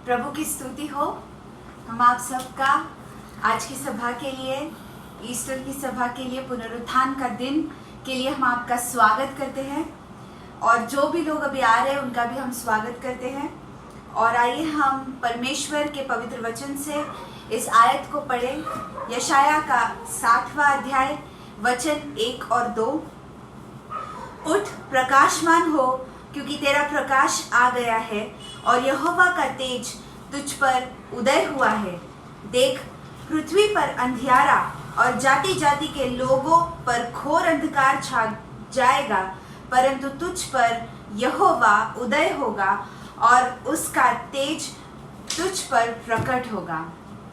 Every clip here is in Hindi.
प्रभु की स्तुति हो। हम आप सबका आज की सभा के लिए, ईस्टर की सभा के लिए, पुनरुत्थान का दिन के लिए हम आपका स्वागत करते हैं। और जो भी लोग अभी आ रहे हैं उनका भी हम स्वागत करते हैं। और आइए हम परमेश्वर के पवित्र वचन से इस आयत को पढ़ें। यशाया का 60वां अध्याय वचन 1 और 2। उठ, प्रकाशमान हो, क्योंकि तेरा प्रकाश आ गया है और यहोवा का तेज तुझ पर उदय हुआ है। देख, पृथ्वी पर अंधियारा और जाति जाति के लोगों पर घोर अंधकार छा जाएगा, परंतु तुझ पर यहोवा उदय होगा और उसका तेज तुझ पर प्रकट होगा।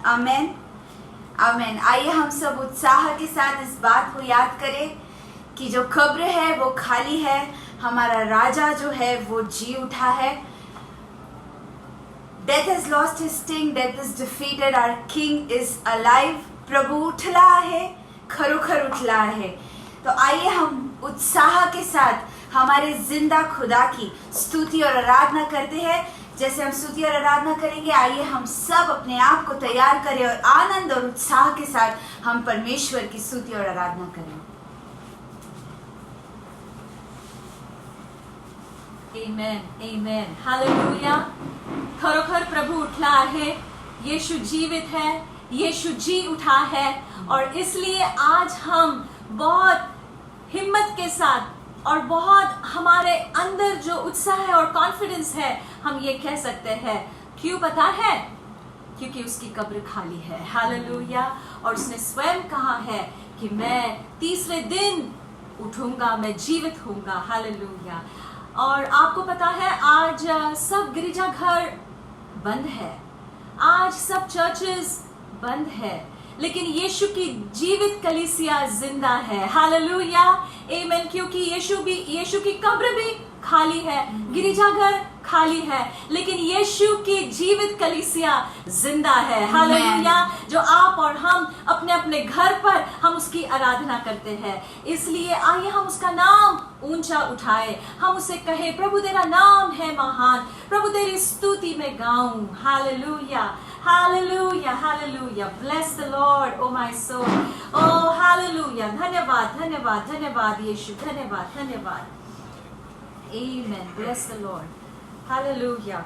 आमेन, आमेन। आइए हम सब उत्साह के साथ इस बात को याद करें कि जो कब्र है वो खाली है, हमारा राजा जो है वो जी उठा है। Death has lost his sting, death is defeated, our king is alive। प्रभु उठला है, खरोखर उठला है। तो आइए हम उत्साह के साथ हमारे जिंदा खुदा की स्तुति और आराधना करते हैं। जैसे हम स्तुति और आराधना करेंगे, आइए हम सब अपने आप को तैयार करें और आनंद और उत्साह के साथ हम परमेश्वर की स्तुति और आराधना करें। Amen, amen, hallelujah. खरोखर प्रभु उठला है, यीशु जीवित है, यीशु जी उठा है। और इसलिए आज हम बहुत हिम्मत के साथ और बहुत हमारे अंदर जो उत्साह है और कॉन्फिडेंस है, हम ये कह सकते हैं। क्यों पता है? क्योंकि उसकी कब्र खाली है। हालेलुया। और उसने स्वयं कहा है कि मैं तीसरे दिन उठूंगा, मैं जीवित होऊंगा। हालेलुया। और आपको पता है आज सब गिरजाघर बंद है, आज सब चर्चेस बंद है, लेकिन यीशु की जीवित कलीसिया जिंदा है। हालेलुया, आमेन। क्योंकि यीशु की कब्र भी खाली है, गिरजाघर खाली है, लेकिन यीशु की जीवित कलीसिया जिंदा है। हालेलुया। जो आप और हम अपने अपने घर पर हम उसकी आराधना करते हैं। इसलिए आइए हम उसका नाम ऊंचा उठाए, हम उसे कहे, प्रभु तेरा नाम है महान, प्रभु तेरी स्तुति में गाऊं। Hallelujah, hallelujah, hallelujah. Bless the Lord O my soul. O hallelujah. धन्यवाद, धन्यवाद, धन्यवाद यीशु, धन्यवाद, धन्यवाद। Amen. Bless the Lord. Hallelujah.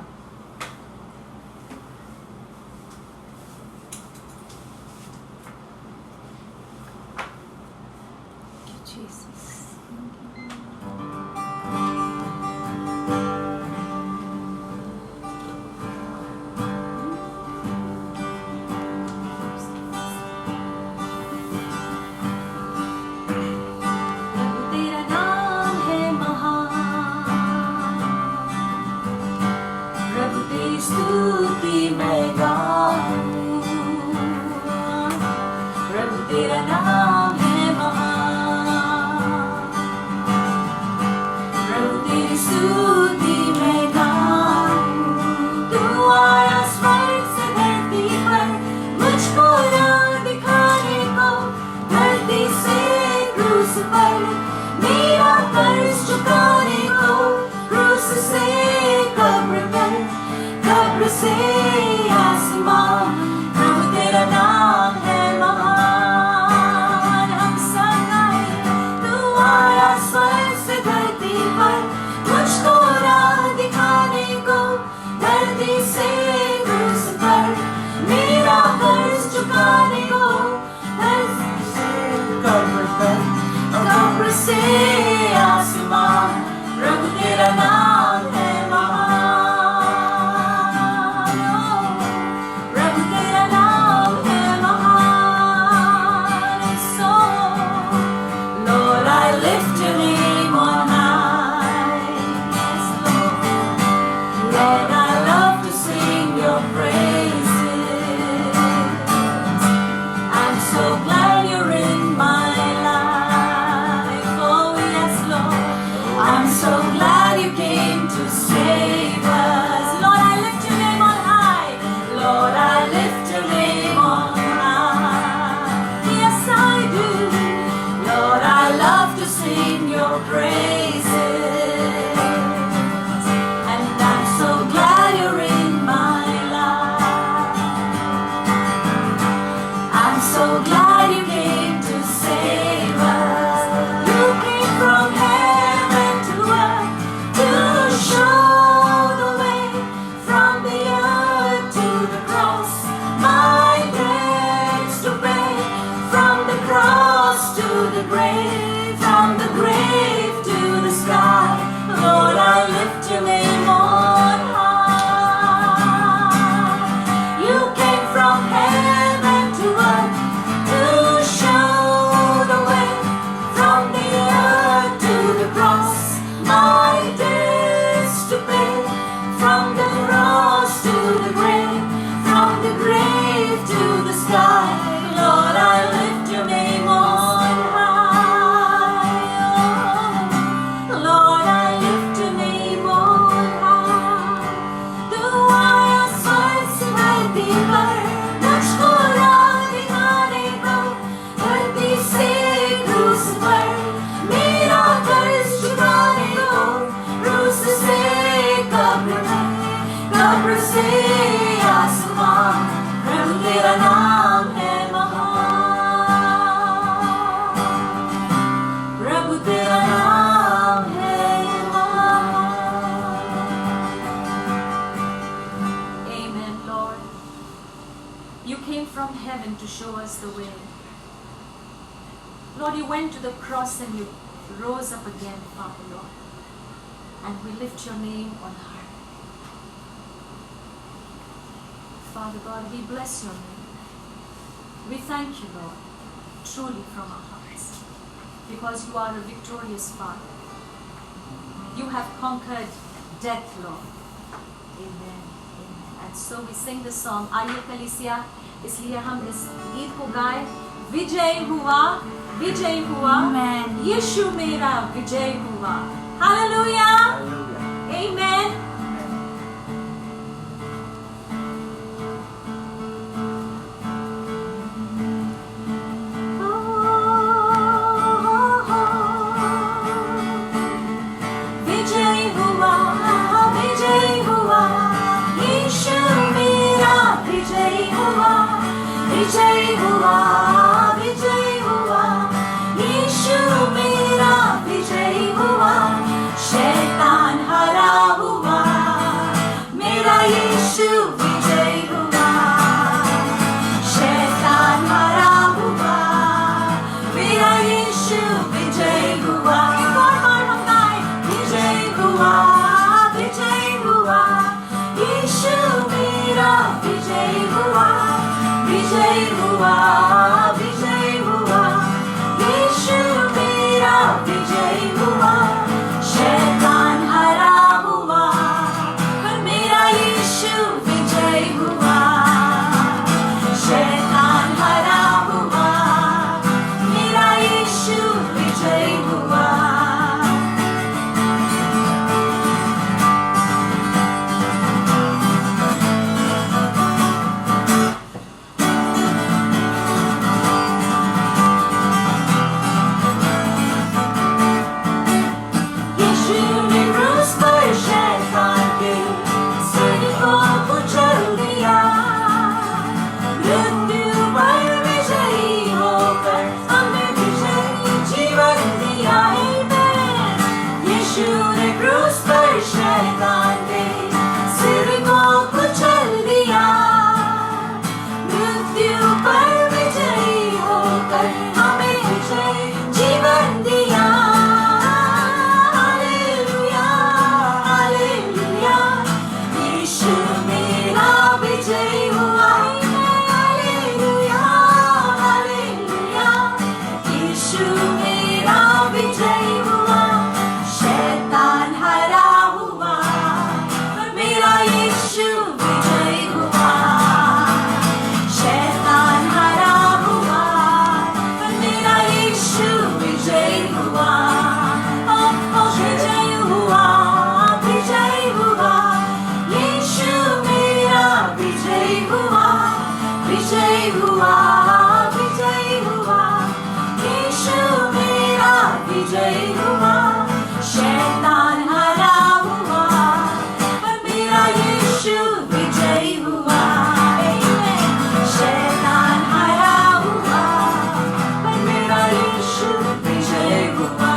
Thank you, Jesus. Praises, and I'm so glad अब्र से आसमां, प्रभु तेरा नाम है महान, प्रभु तेरा नाम है महान। Amen, Lord. You came from heaven to show us the way. Lord, you went to the cross and you rose up again, Father, Lord. And we lift your name on high. Father God, we bless your name. We thank you, Lord, truly from our hearts, because you are a victorious Father. You have conquered death, Lord. Amen. Amen. And so we sing the song, आइए कलीसिया, इसलिए हम इस गीत को गाएं, विजय हुआ, विजय हुआ, Amen. यीशु मेरा विजय हुआ। Hallelujah. Amen. विजय हुआ, विजय हुआ, यीशु मेरा विजय हुआ, विजय हुआ, विजय हुआ, यीशु मेरा विजय हुआ, शैतान हरा हुआ, मेरा यीशु विजय हुआ, शैतान हरा हुआ, मेरा यीशु विजय हुआ। एक और बार हम गाएं, विजय हुआ, विजय हुआ, यीशु मेरा विजय हुआ, विजय हुआ, विजय हुआ, यीशु मेरा विजय हुआ, शैतान हरा हुआ, पर मेरा यीशु विजय हुआ, शैतान हरा हुआ, मेरा यीशु विजय हुआ। यीशु ने क्रूस पर शैतान के सिर को कुचल दिया, मृत्यु पर विजयी होकर हमें विजयी जीवन दिया। Amen. यीशु ने क्रूस पर शैतान के सिर को कुचल दिया, मृत्यु पर विजयी होकर हमें विजयी जीवन दिया। हालेलुया, हालेलुया, यीशु मेरा विजय हुआ। हालेलुया, हालेलुया, यीशु मेरा विजय हुआ, शैतान हरा हुआ, पर मेरा यीशु विजय हुआ, शैतान हरा हुआ, पर मेरा यीशु विजय हुआ। विजय हुआ, विजय हुआ, यीशु मेरा विजय हुआ, विजय हुआ, विजय हुआ, यीशु मेरा विजय हुआ, शैतान हरा हुआ, पर मेरा यीशु विजय हुआ। Amen. शैतान हरा हुआ, पर मेरा यीशु विजय हुआ।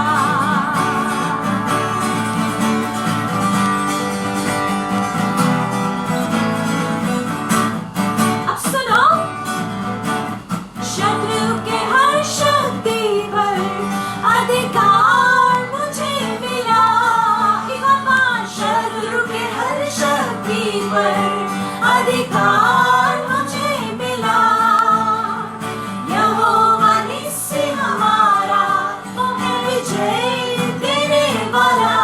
अब सुनो, शत्रु के हर शक्ति पर अधिकार मुझे मिला। एक और बार, शत्रु के हर शक्ति पर अधिकार मुझे मिला। यहोवा निस्सी हमारा, वो है विजय देने वाला।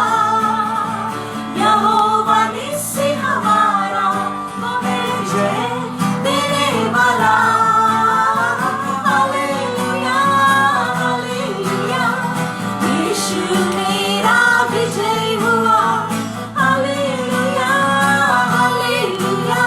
यहोवा निस्सी हमारा, वो है विजय देने वाला। हालेलुया, हालेलुया, यीशु मेरा विजय हुआ। हालेलुया, हालेलुया,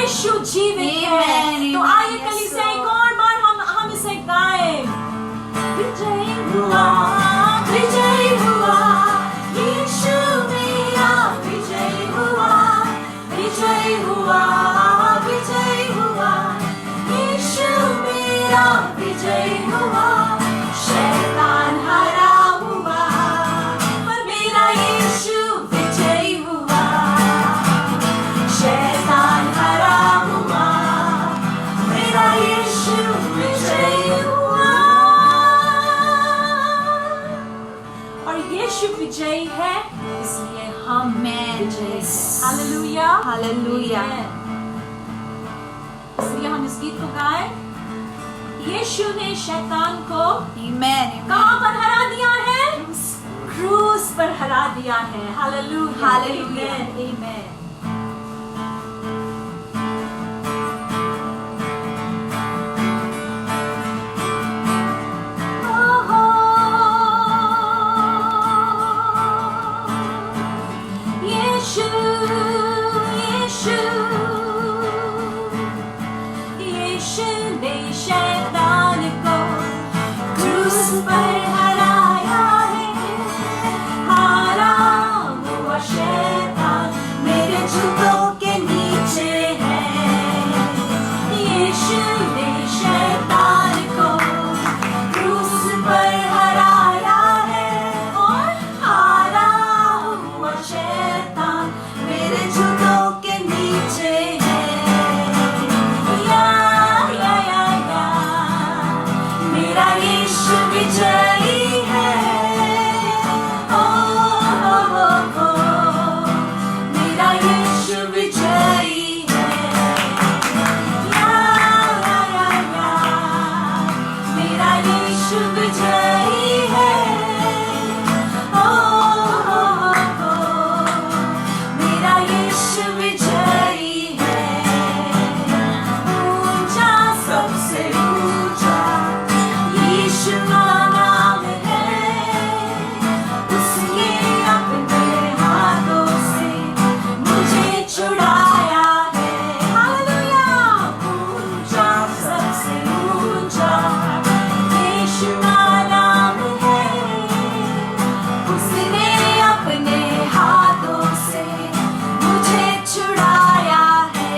यीशु जीवित है। Amen, तो amen, आइए yes, कलीसिया एक Lord. और बार हम इसे गाएं। विजय हुआ, विजय हुआ, यीशु मेरा विजय हुआ, विजय हुआ, विजय हुआ, यीशु मेरा विजय हुआ। शैतान हरा हुआ, पर मेरा यीशु विजय हुआ। शैतान हरा हुआ, मेरा यीशु विजय हुआ। और यीशु विजयी है, इसलिए हम Amen. विजयी हैं। Yes. Hallelujah, hallelujah. Amen. इसलिए हम इस गीत को गाएं। यीशु ने शैतान को Amen. कहाँ पर हरा दिया है? क्रूस पर हरा दिया है। Hallelujah, hallelujah. Amen, Amen. यीशु, यीशु, यीशु ने शैतान को क्रूस पर हराया है। हारा हुआ शैतान मेरे जूतों के नीचे है। यीशु ने शैतान को क्रूस पर हराया है और हारा हुआ शैतान मेरे जूतों के नीचे है। या मेरा यीशु विजयी है। ओ, मेरा यीशु विजयी है। या मेरा यीशु विजयी है। ओ, मेरा यीशु विजयी है। ऊंचा, सबसे ऊंचा यीशु का नाम है। उसने अपने हाथों से मुझे छुड़ाया है। हालेलुया। ऊंचा, सबसे ऊंचा यीशु का नाम है। उसने अपने हाथों से मुझे छुड़ाया है।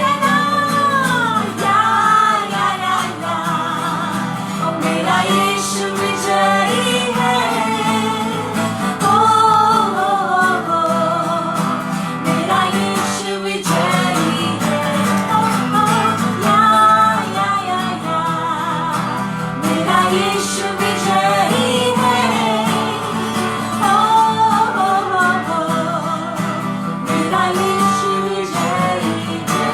ओ, मेरा यीशु विजयी है। ओ, मेरा यीशु विजयी है। मेरा यीशु विजयी है। मेरा यीशु विजयी है।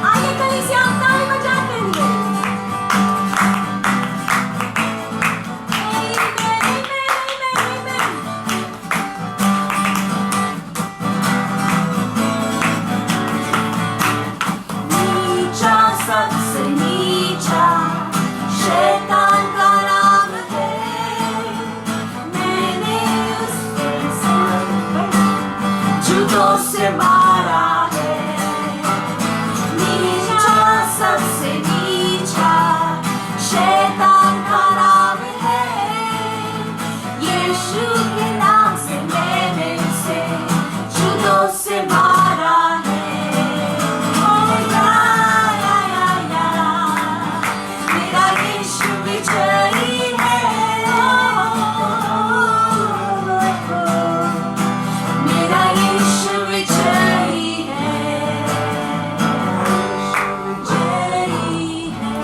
आइए कलीसिया हम ताली बजाते हुए। नीचा, सबसे नीचा शैतान का नाम है। मैंने उसके सर पर जूतों से मारा है। नीचा, सबसे नीचा शैतान का नाम है। यीशु के नाम से मैंने उसे जूतों से मारा है। ओ, मेरा यीशु विजयी है। मेरा यीशु विजयी है। विजयी है।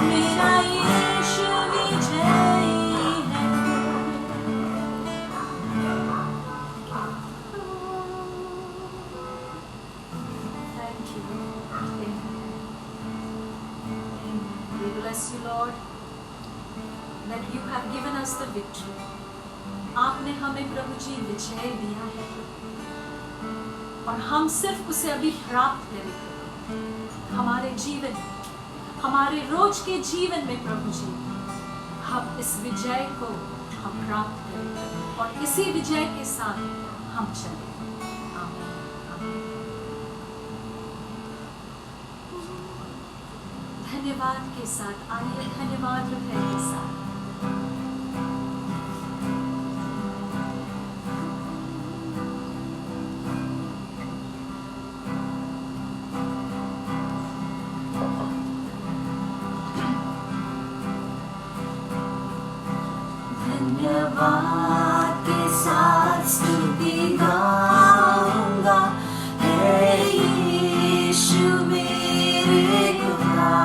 मेरा यीशु विजयी है। Thank you. Amen. We bless you, Lord, that you have given us the victory. आपने हमें प्रभु जी विजय दिया है और हम सिर्फ उसे अभी प्राप्त करेंगे हमारे जीवन, हमारे रोज के जीवन में। प्रभु जी, हम इस विजय को हम प्राप्त करें और इसी विजय के साथ हम चलें। आमीन। आमीन। धन्यवाद के साथ आइए, धन्यवाद हृदय के साथ। धन्यवाद के साथ स्तुति गाऊंगा, है यीशु मेरे खुदा।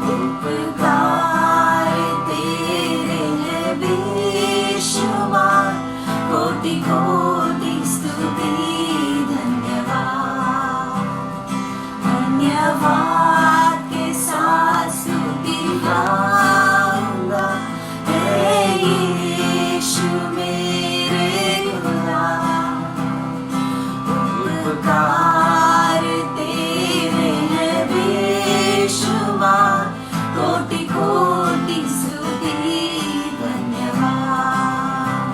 उपकार तेरे हैं बेशुमार, कोटि कोटि स्तुति धन्यवाद। धन्यवाद के साथ स्तुति गाऊंगा, यीशु मेरे खुदा। उपकार तेरे हैं बेशुमार, कोटि कोटि स्तुति धन्यवाद।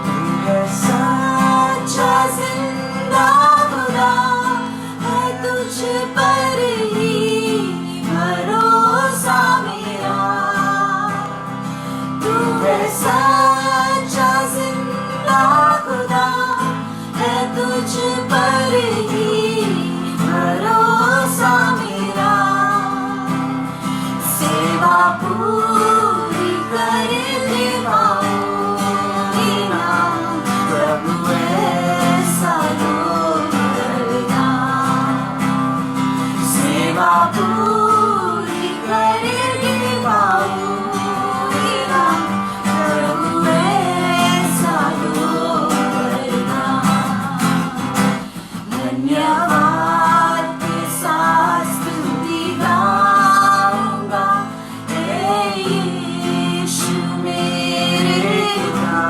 तू है सच्चा जिंदा खुदा, है तुझ पर ही भरोसा मेरा। तू है सच्चा जिंदा खुदा, है तुझ पर ही भरोसा मेरा। सेवा पूरी कर निभाऊंगी ना, प्रभु ऐसा लोग करना। सेवा पूरी कर निभाऊंगी ना, प्रभु ऐसा लोग करना। धन्यवाद के साथ स्तुति गाऊंगा, हे यीशु मेरे खुदा।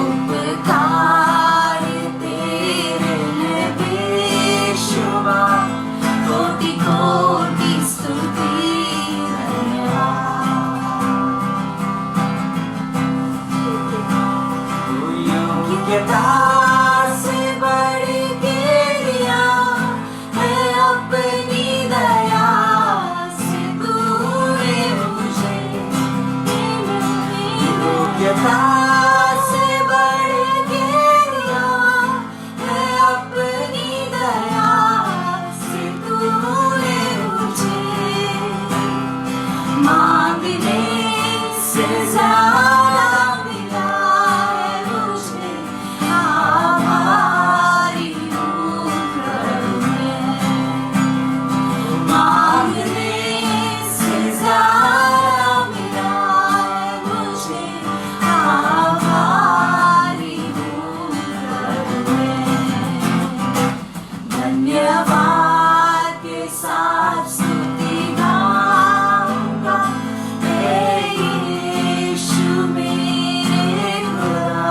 उपकार तेरे हैं बेशुमार, कोटि कोटि स्तुति धन्यवाद। योग्यता से बढ़ के दिया है अपनी दया से तूने मुझे। योग्यता से बढ़ के दिया है अपनी दया से तूने मुझे। मांगने से ज्यादा मिला है मुझे, आभारी हूँ प्रभु मैं। मांगने से ज्यादा मिला है मुझे, आभारी हूँ प्रभु मैं। धन्यवाद के साथ स्तुति गाऊंगा, हे यीशु मेरे खुदा।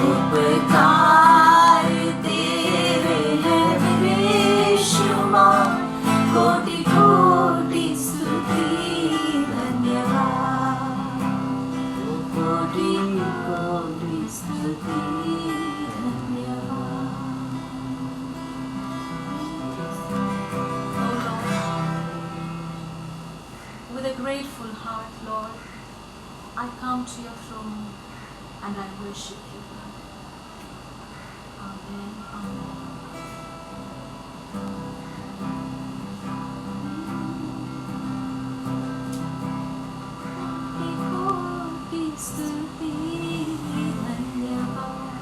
उपकार तेरे हैं बेशुमार, कोटि कोटि स्तुति धन्यवाद। कोटि कोटि स्तुति धन्यवाद। Oh Lord, with a grateful heart, Lord, I come to your throne and I worship you. Amen. Amen. कोटि स्तुति धन्यवाद।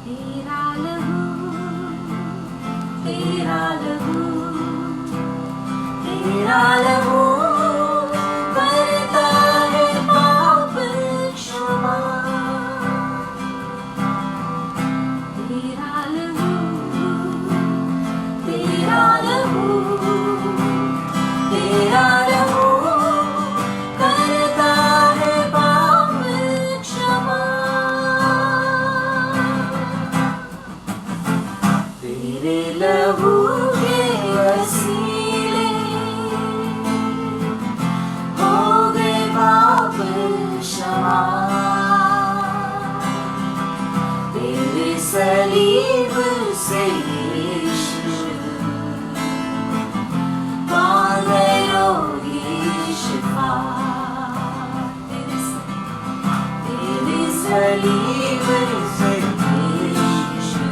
तेरा लहू, तेरा लहू, तेरा लहू करता है पाप क्षमा। तेरा लहू, तेरा लहू, तेरा लहू करता है पाप क्षमा। तेरे लहू के वसीले सलीब से यीशु पा गए रोगी शिफा। तेरी सलीब से यीशु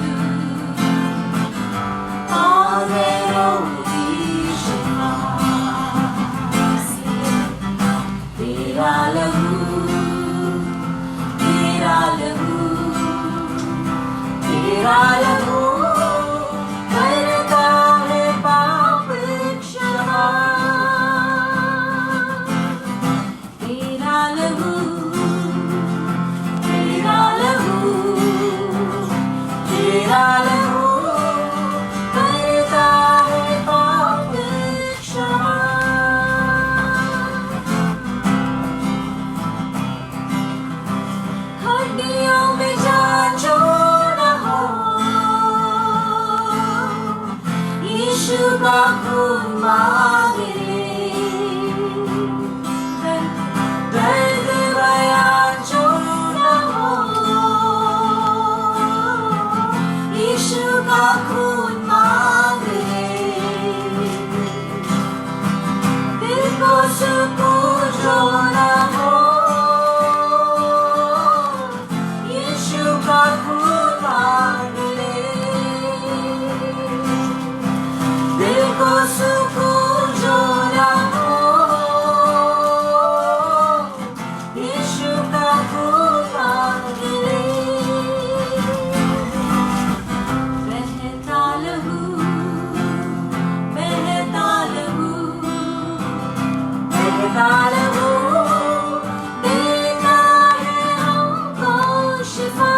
पा गए रोगी शिफा। तेरा लहू करता है पाप क्षमा। तेरा लहू करता है पाप क्षमा। हड्डियों में जान जो न हो, यीशु का खून मांगे। दर्द बयां जो न हो, यीशु का खून मांगे। दिल को सुकून जो न हो, का खून मांग ले। दिल को सुकून जो ना हो, यीशु का खून मांग ले। बहता लहू देता है हमको शिफा।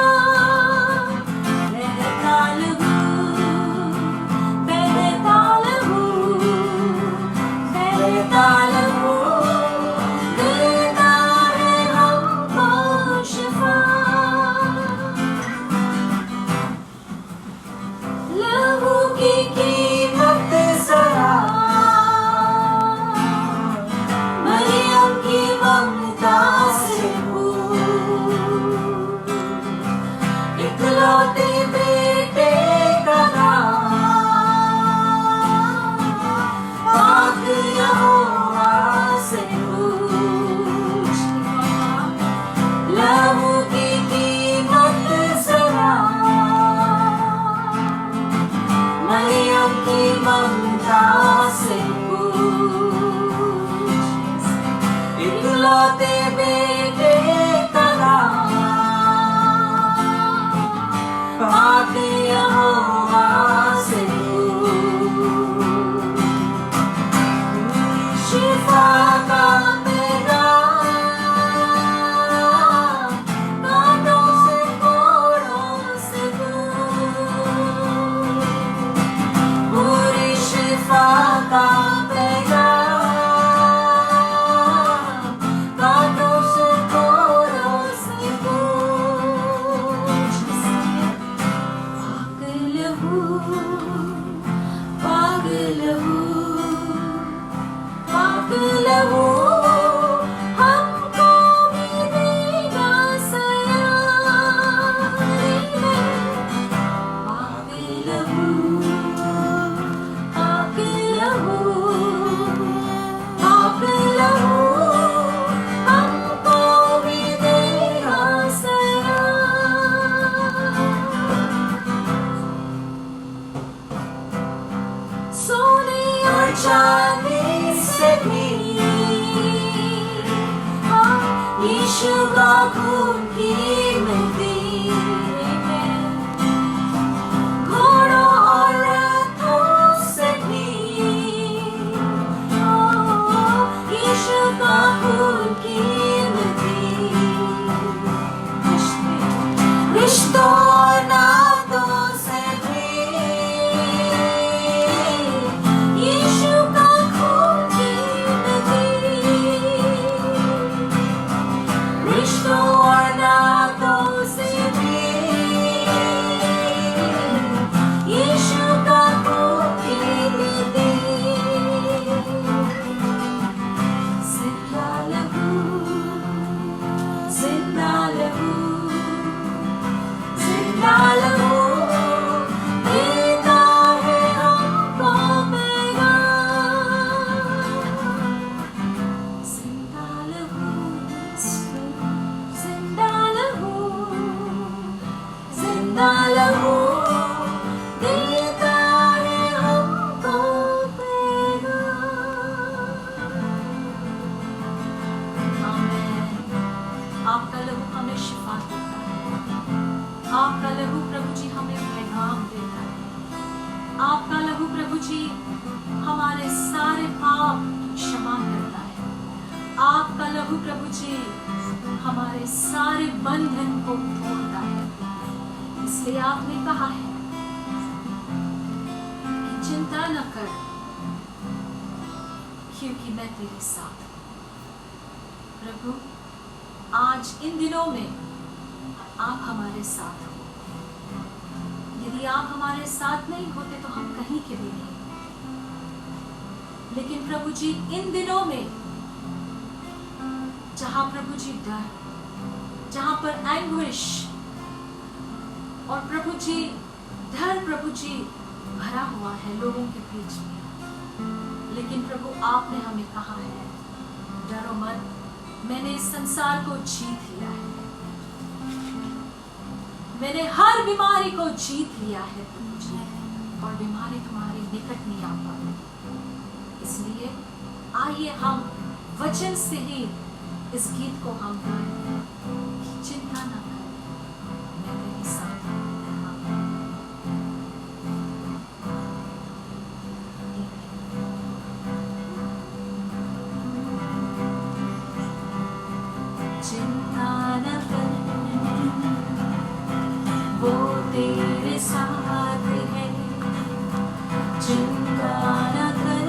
इकलौते बेटे का नाम, पाक यहोवा से पूछ। लहू की कीमत जरा, मरियम की ममता से पूछ। इकलौते बेटे का नाम, पाक यहोवा से पूछ। शिफा का पैगाम, कांटों से कोड़ों से दूर, पूरी शिफा जिंदा लहू देता है हमको आमीन। आपका लहू हमें शिफा देता है। आपका लहू प्रभु जी हमें पैगाम देता है। आपका लहू प्रभु जी हमारे सारे पाप क्षमा करता है। आपका लहू प्रभु जी हमारे सारे बंधन को तोड़ता है। इसलिए आपने कहा है कि चिंता न कर, क्योंकि मैं तेरे साथ हूं। प्रभु आज इन दिनों में आप हमारे साथ हो। यदि आप हमारे साथ नहीं होते तो हम कहीं के भी नहीं। लेकिन प्रभु जी इन दिनों में जहां प्रभु जी डर, जहां पर एंग्विश और प्रभु जी डर प्रभु जी भरा हुआ है लोगों के बीच में, लेकिन प्रभु आपने हमें कहा है डरो मत, मैंने इस संसार को जीत लिया है। मैंने हर बीमारी को जीत लिया है प्रभु जी, और बीमारी तुम्हारे निकट नहीं आ पाई। इसलिए आइए हम वचन से ही इस गीत को हम गाएं। चिंता न कर, मैं तेरे साथ हूं। चिंता न कर, वो तेरे साथ है। चिंता न कर,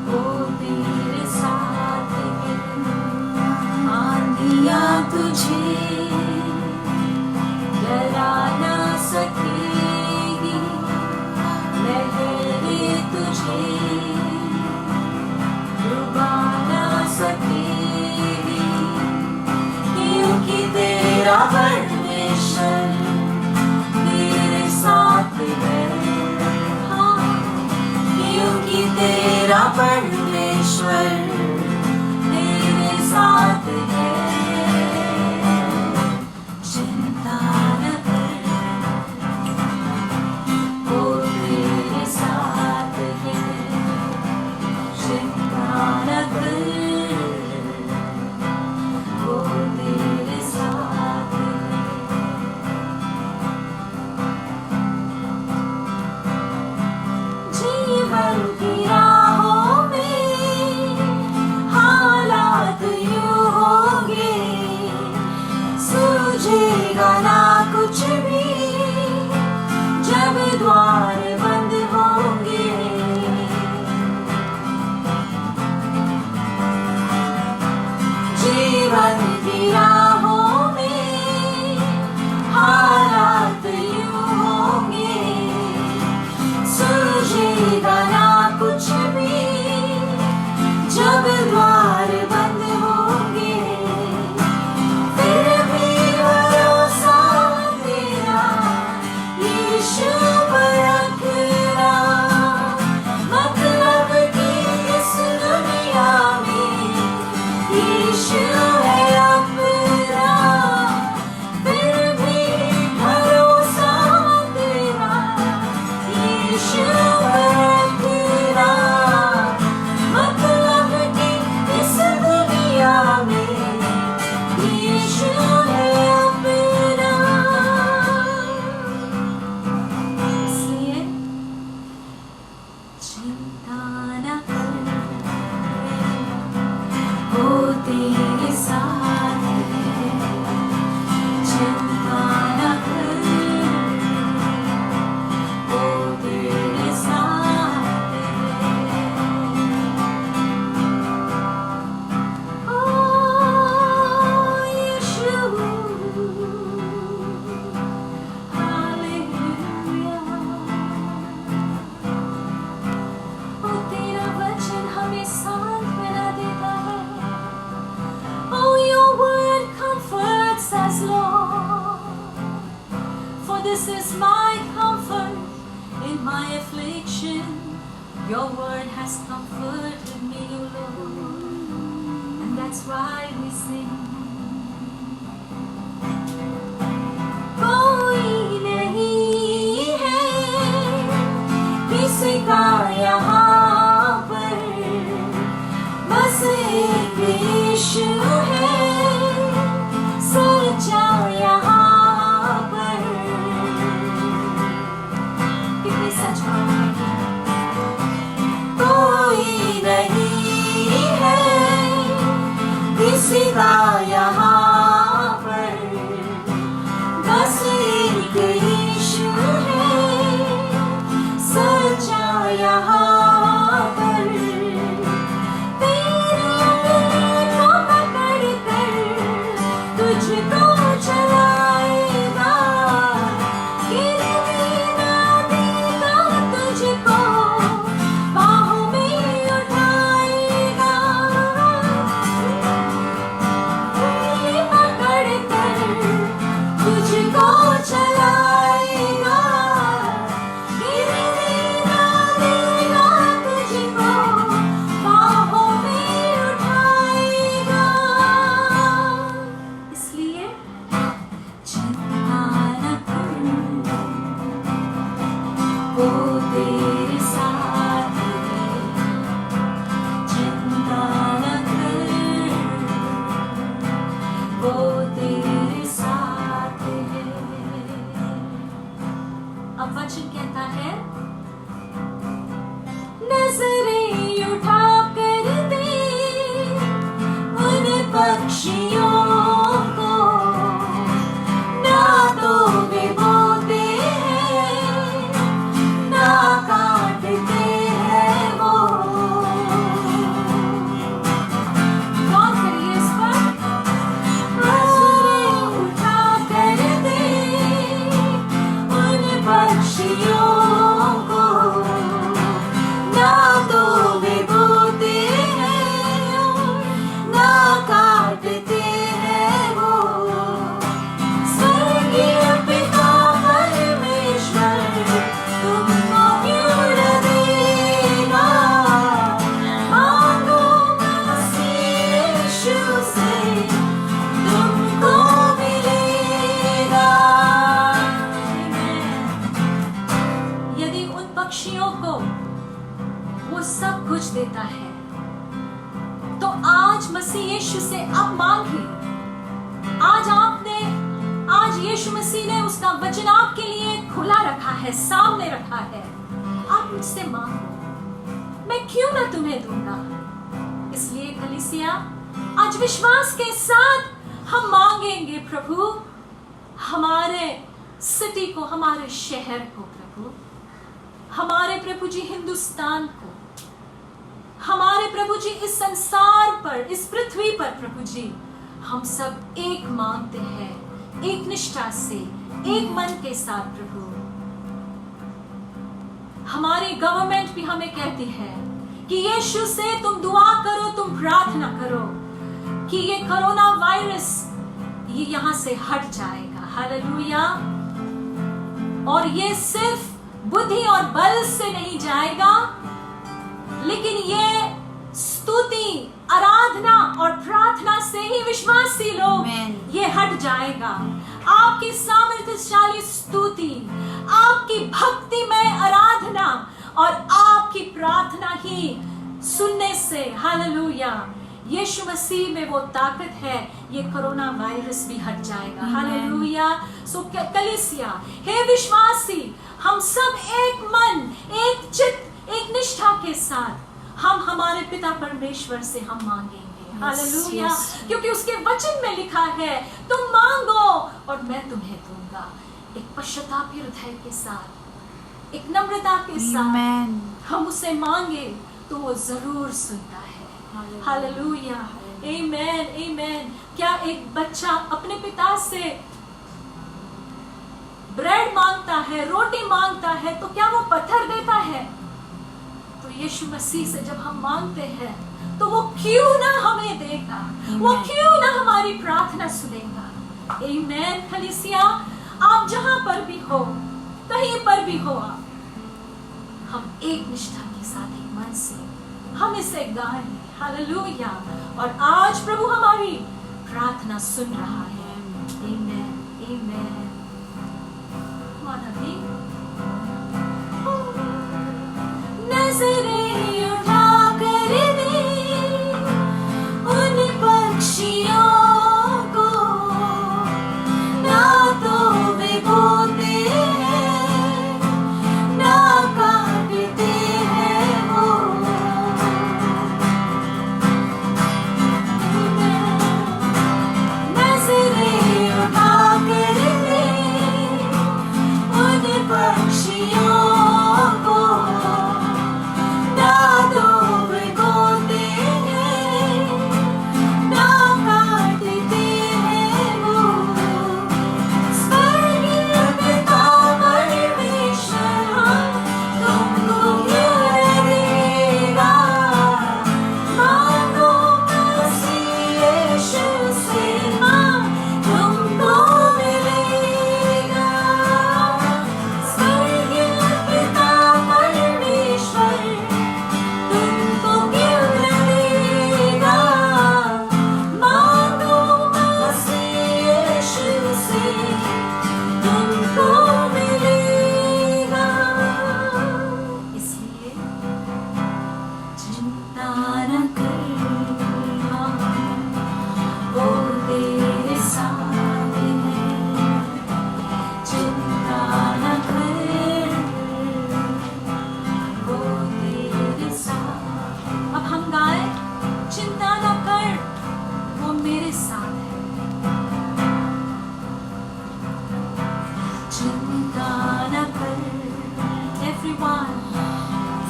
वो तेरे साथ है। आंधियाँ तुझे डरा ना सकेगी, लहरें तुझे डुबा ना सकेगी, क्योंकि तेरा परमेश्वर तेरे साथ है। हाँ, क्योंकि तेरा परमेश्वर तेरे साथ है। चिंता न कर, वो तेरे साथ है। चिंता न कर, वो तेरे साथ है। जीवन की राहों में हालात यूं होंगे, सूझेगा ना कुछ भी जब द्वार बंद होंगे। जीवन की राहों में हालात यूं होंगे, सूझेगा ना कुछ भी जब द्वार बंद होंगे। फिर भी भरोसा तेरा यीशु पर रखना, मतलब कि इस दुनिया में यीशु है अपना। फिर भी भरोसा तेरा यीशु पर रखना, मतलब कि इस दुनिया में यीशु है अपना। इसलिए चिंता न कर, वो तेरे साथ है। चिंता न कर, वो तेरे साथ है। ओ यीशु, हालेलुया। ओ तेरा वचन हमें सांत्वना देता है। Oh, your word comforts us, Lord. For this is my comfort in my affliction. Your word has comforted me, O Lord. And that's why we sing. है? नजरें उठा कर दे उन पक्षियों को, ना तो वे बोते हैं ना काटते हैं वो। गौर करिए इस पर। नजरें उठा कर दे उन पक्षियों को, ना तो वे बोते हैं ना काटते हैं वो। स्वर्गीय पिता परमेश्वर तुमको क्यों न देगा, मांगो मसीह यीशु से तुमको मिलेगा। यदि उन पक्षियों को वो सब कुछ देता है, तो आज मसीह यीशु से आप मांगिए। आज यीशु मसीह ने उसका वचन आपके लिए खुला रखा है, सामने रखा है। आप मुझसे मांगो, मैं क्यों ना तुम्हें दूंगा। इसलिए कलीसिया, आज विश्वास के साथ हम मांगेंगे प्रभु, हमारे सिटी को, हमारे शहर को प्रभु, हमारे प्रभु जी हिंदुस्तान को, हमारे प्रभु जी इस संसार पर, इस पृथ्वी पर प्रभु जी, हम सब एक मांगते हैं, एक निष्ठा से, एक मन के साथ प्रभु। हमारी गवर्नमेंट भी हमें कहती है कि यीशु से तुम दुआ करो, तुम प्रार्थना करो कि ये कोरोना वायरस ये यहां से हट जाएगा। हालेलुया। और ये सिर्फ बुद्धि और बल से नहीं जाएगा, लेकिन ये स्तुति, आराधना और प्रार्थना से ही विश्वासी लोग ये हट जाएगा। आपकी सामर्थ्यशाली स्तुति, आपकी भक्तिमय आराधना और आपकी प्रार्थना ही सुनने से, हालेलुया, यीशु मसीह में वो ताकत है, ये कोरोना वायरस भी हट जाएगा। हालेलुया। सो कलीसिया, हे विश्वासी, हम सब एक मन, एक चित्त, एक निष्ठा के साथ हम हमारे पिता परमेश्वर से हम मांगेंगे। हालेलुया। क्योंकि उसके वचन में लिखा है, तुम मांगो और मैं तुम्हें दूंगा। एक पश्चातापी हृदय के साथ, एक नम्रता के साथ हम उसे मांगे तो वो जरूर सुनता है। हालेलुया। आमीन, आमीन। क्या एक बच्चा अपने पिता से ब्रेड मांगता है, रोटी मांगता है, तो क्या वो पत्थर देता है? तो यीशु मसीह से जब हम मांगते हैं तो वो क्यों ना हमें देगा, वो क्यों ना हमारी प्रार्थना सुनेगा। आमीन। कलीसिया, आप जहां पर भी हो, कहीं पर भी हो, आप हम एक निष्ठा के साथ, एक मन से हम इसे गाएं। हालेलुया। और आज प्रभु हमारी प्रार्थना सुन रहा है। आमीन, आमीन। मानवी नजरें उठा कर दे उन पक्षियों को, ना तो वे बोते हैं ना काटते हैं वो। नजरें उठा कर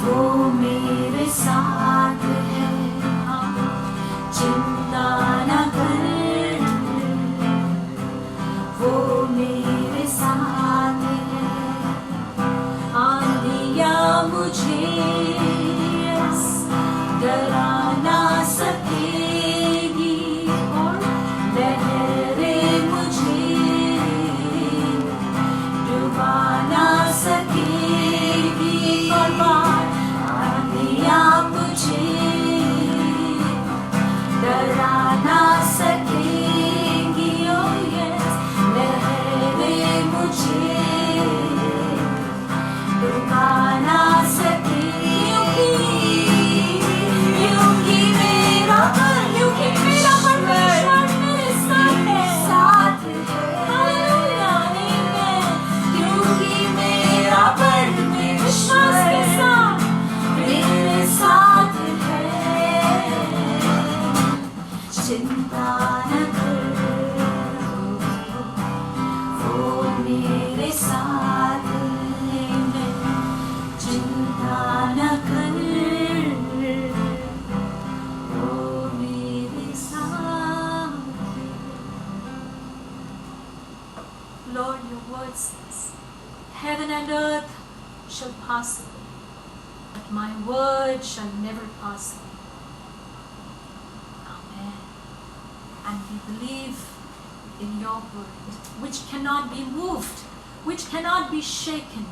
वो मेरे साथ है, चिंता न कर, वो मेरे साथ है। आंधियाँ मुझे डरा ना सकेगी और लहरें मुझे डुबा ना सकेगी। और बार आंधियाँ मुझे डरा ना सकेगी। Oh yes, लहरें मुझे डुबा ना सकेगी। क्योंकि मेरा परमेश्वर मेरे साथ है। हालेलुया, आमेन। क्योंकि मेरा परमेश्वर मेरे साथ है, चिंता न कर, वो मेरे साथ है, चिंता न कर, वो मेरे साथ है। Lord, your word says, heaven and earth shall pass away, but my word shall never pass away. Amen. And we believe in your word, which cannot be moved, which cannot be shaken,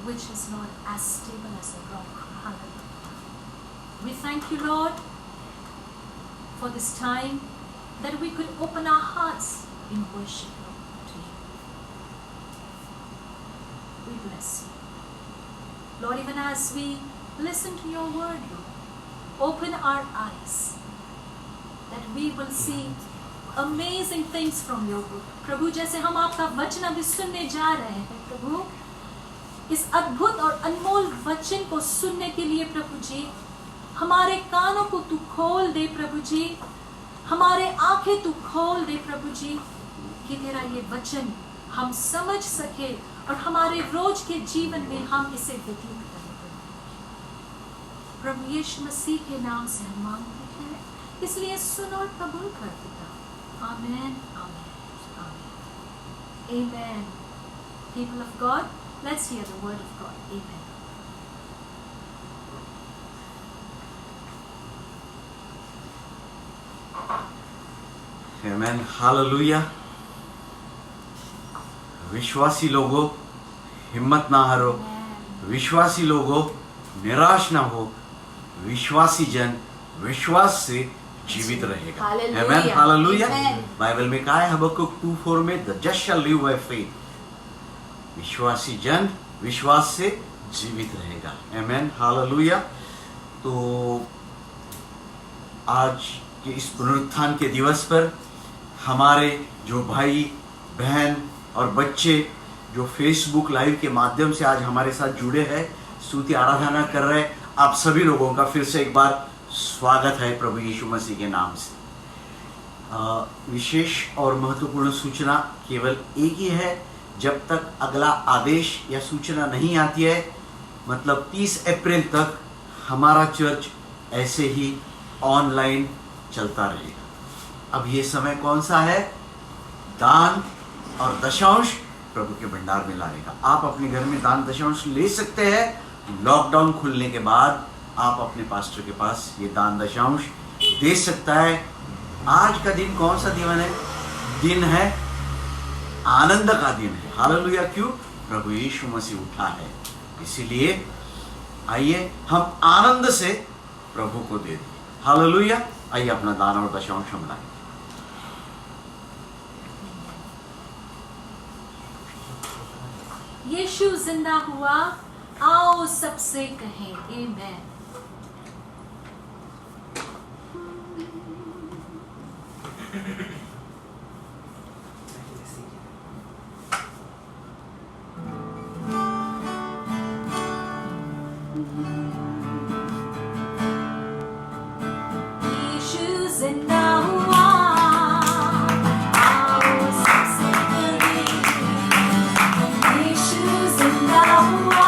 which is, Lord, as stable as a rock. Hallelujah. We thank you, Lord, for this time that we could open our hearts in worship, Lord, to you. We bless you. Lord, even as we listen to your word, Lord, open our eyes that we will see amazing things from your book. प्रभु, जैसे हम आपका वचन अभी सुनने जा रहे हैं प्रभु, इस अद्भुत और अनमोल वचन को सुनने के लिए प्रभु जी हमारे कानों को तू खोल दे प्रभु जी, हमारे आंखें तू खोल दे प्रभु जी, कि तेरा ये वचन हम समझ सके और हमारे रोज के जीवन में हम इसे व्यतीत करें। प्रभु यीशु मसीह के नाम से हम मांगते हैं, इसलिए सुन और कबूल कर पिता। आमेन, आमेन, आमेन। Amen. People of God, let's hear the word of God. Amen. Amen. Hallelujah. विश्वासी लोगों, हिम्मत ना हारो। विश्वासी लोगों, निराश ना हो। विश्वासी जन विश्वास से जीवित रहेगा। Hallelujah. Amen. Hallelujah. Amen. Bible में कहा है हबक्कुक 2:4 में, the just shall live by faith. विश्वासी जन विश्वास से जीवित रहेगा। Amen. Hallelujah. तो आज के इस पुनरुत्थान के दिवस पर हमारे जो भाई बहन और बच्चे जो फेसबुक लाइव के माध्यम से आज हमारे साथ जुड़े हैं, स्तुति आराधना कर रहे हैं, आप सभी लोगों का फिर से एक बार स्वागत है प्रभु यीशु मसीह के नाम से। विशेष और महत्वपूर्ण सूचना केवल एक ही है, जब तक अगला आदेश या सूचना नहीं आती है, मतलब 30 अप्रैल तक हमारा चर्च ऐसे ही ऑनलाइन चलता रहेगा। अब ये समय कौन सा है? दान और दशांश प्रभु के भंडार में लाने का। आप अपने घर में दान दशांश ले सकते हैं। लॉकडाउन खुलने के बाद आप अपने पास्टर के पास ये दान दशांश दे सकता है। आज का दिन कौन सा दिन है? आनंद का दिन है। हालेलुया। क्यों? प्रभु यीशु मसीह उठा है, इसीलिए आइए हम आनंद से प्रभु को दे दें। हालेलुया। आइए अपना दान और दशांश हम लाएं। यीशु जिंदा हुआ, आओ सबसे कहें आमेन। यीशु जिंदा हुआ, आओ सबसे कहें। यीशु जिंदा हुआ,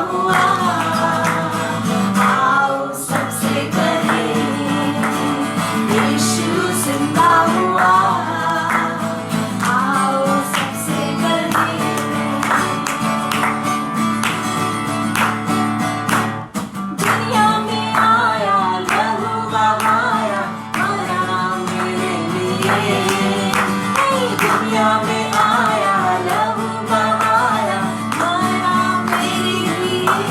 हुआ, आओ सबसे कहें, यीशु जिंदा हुआ, आओ सबसे कहें। दुनिया में आया, लहू बहाया, मरा मेरे लिए। दुनिया में आया, लहू बहाया, मरा मेरे लिए।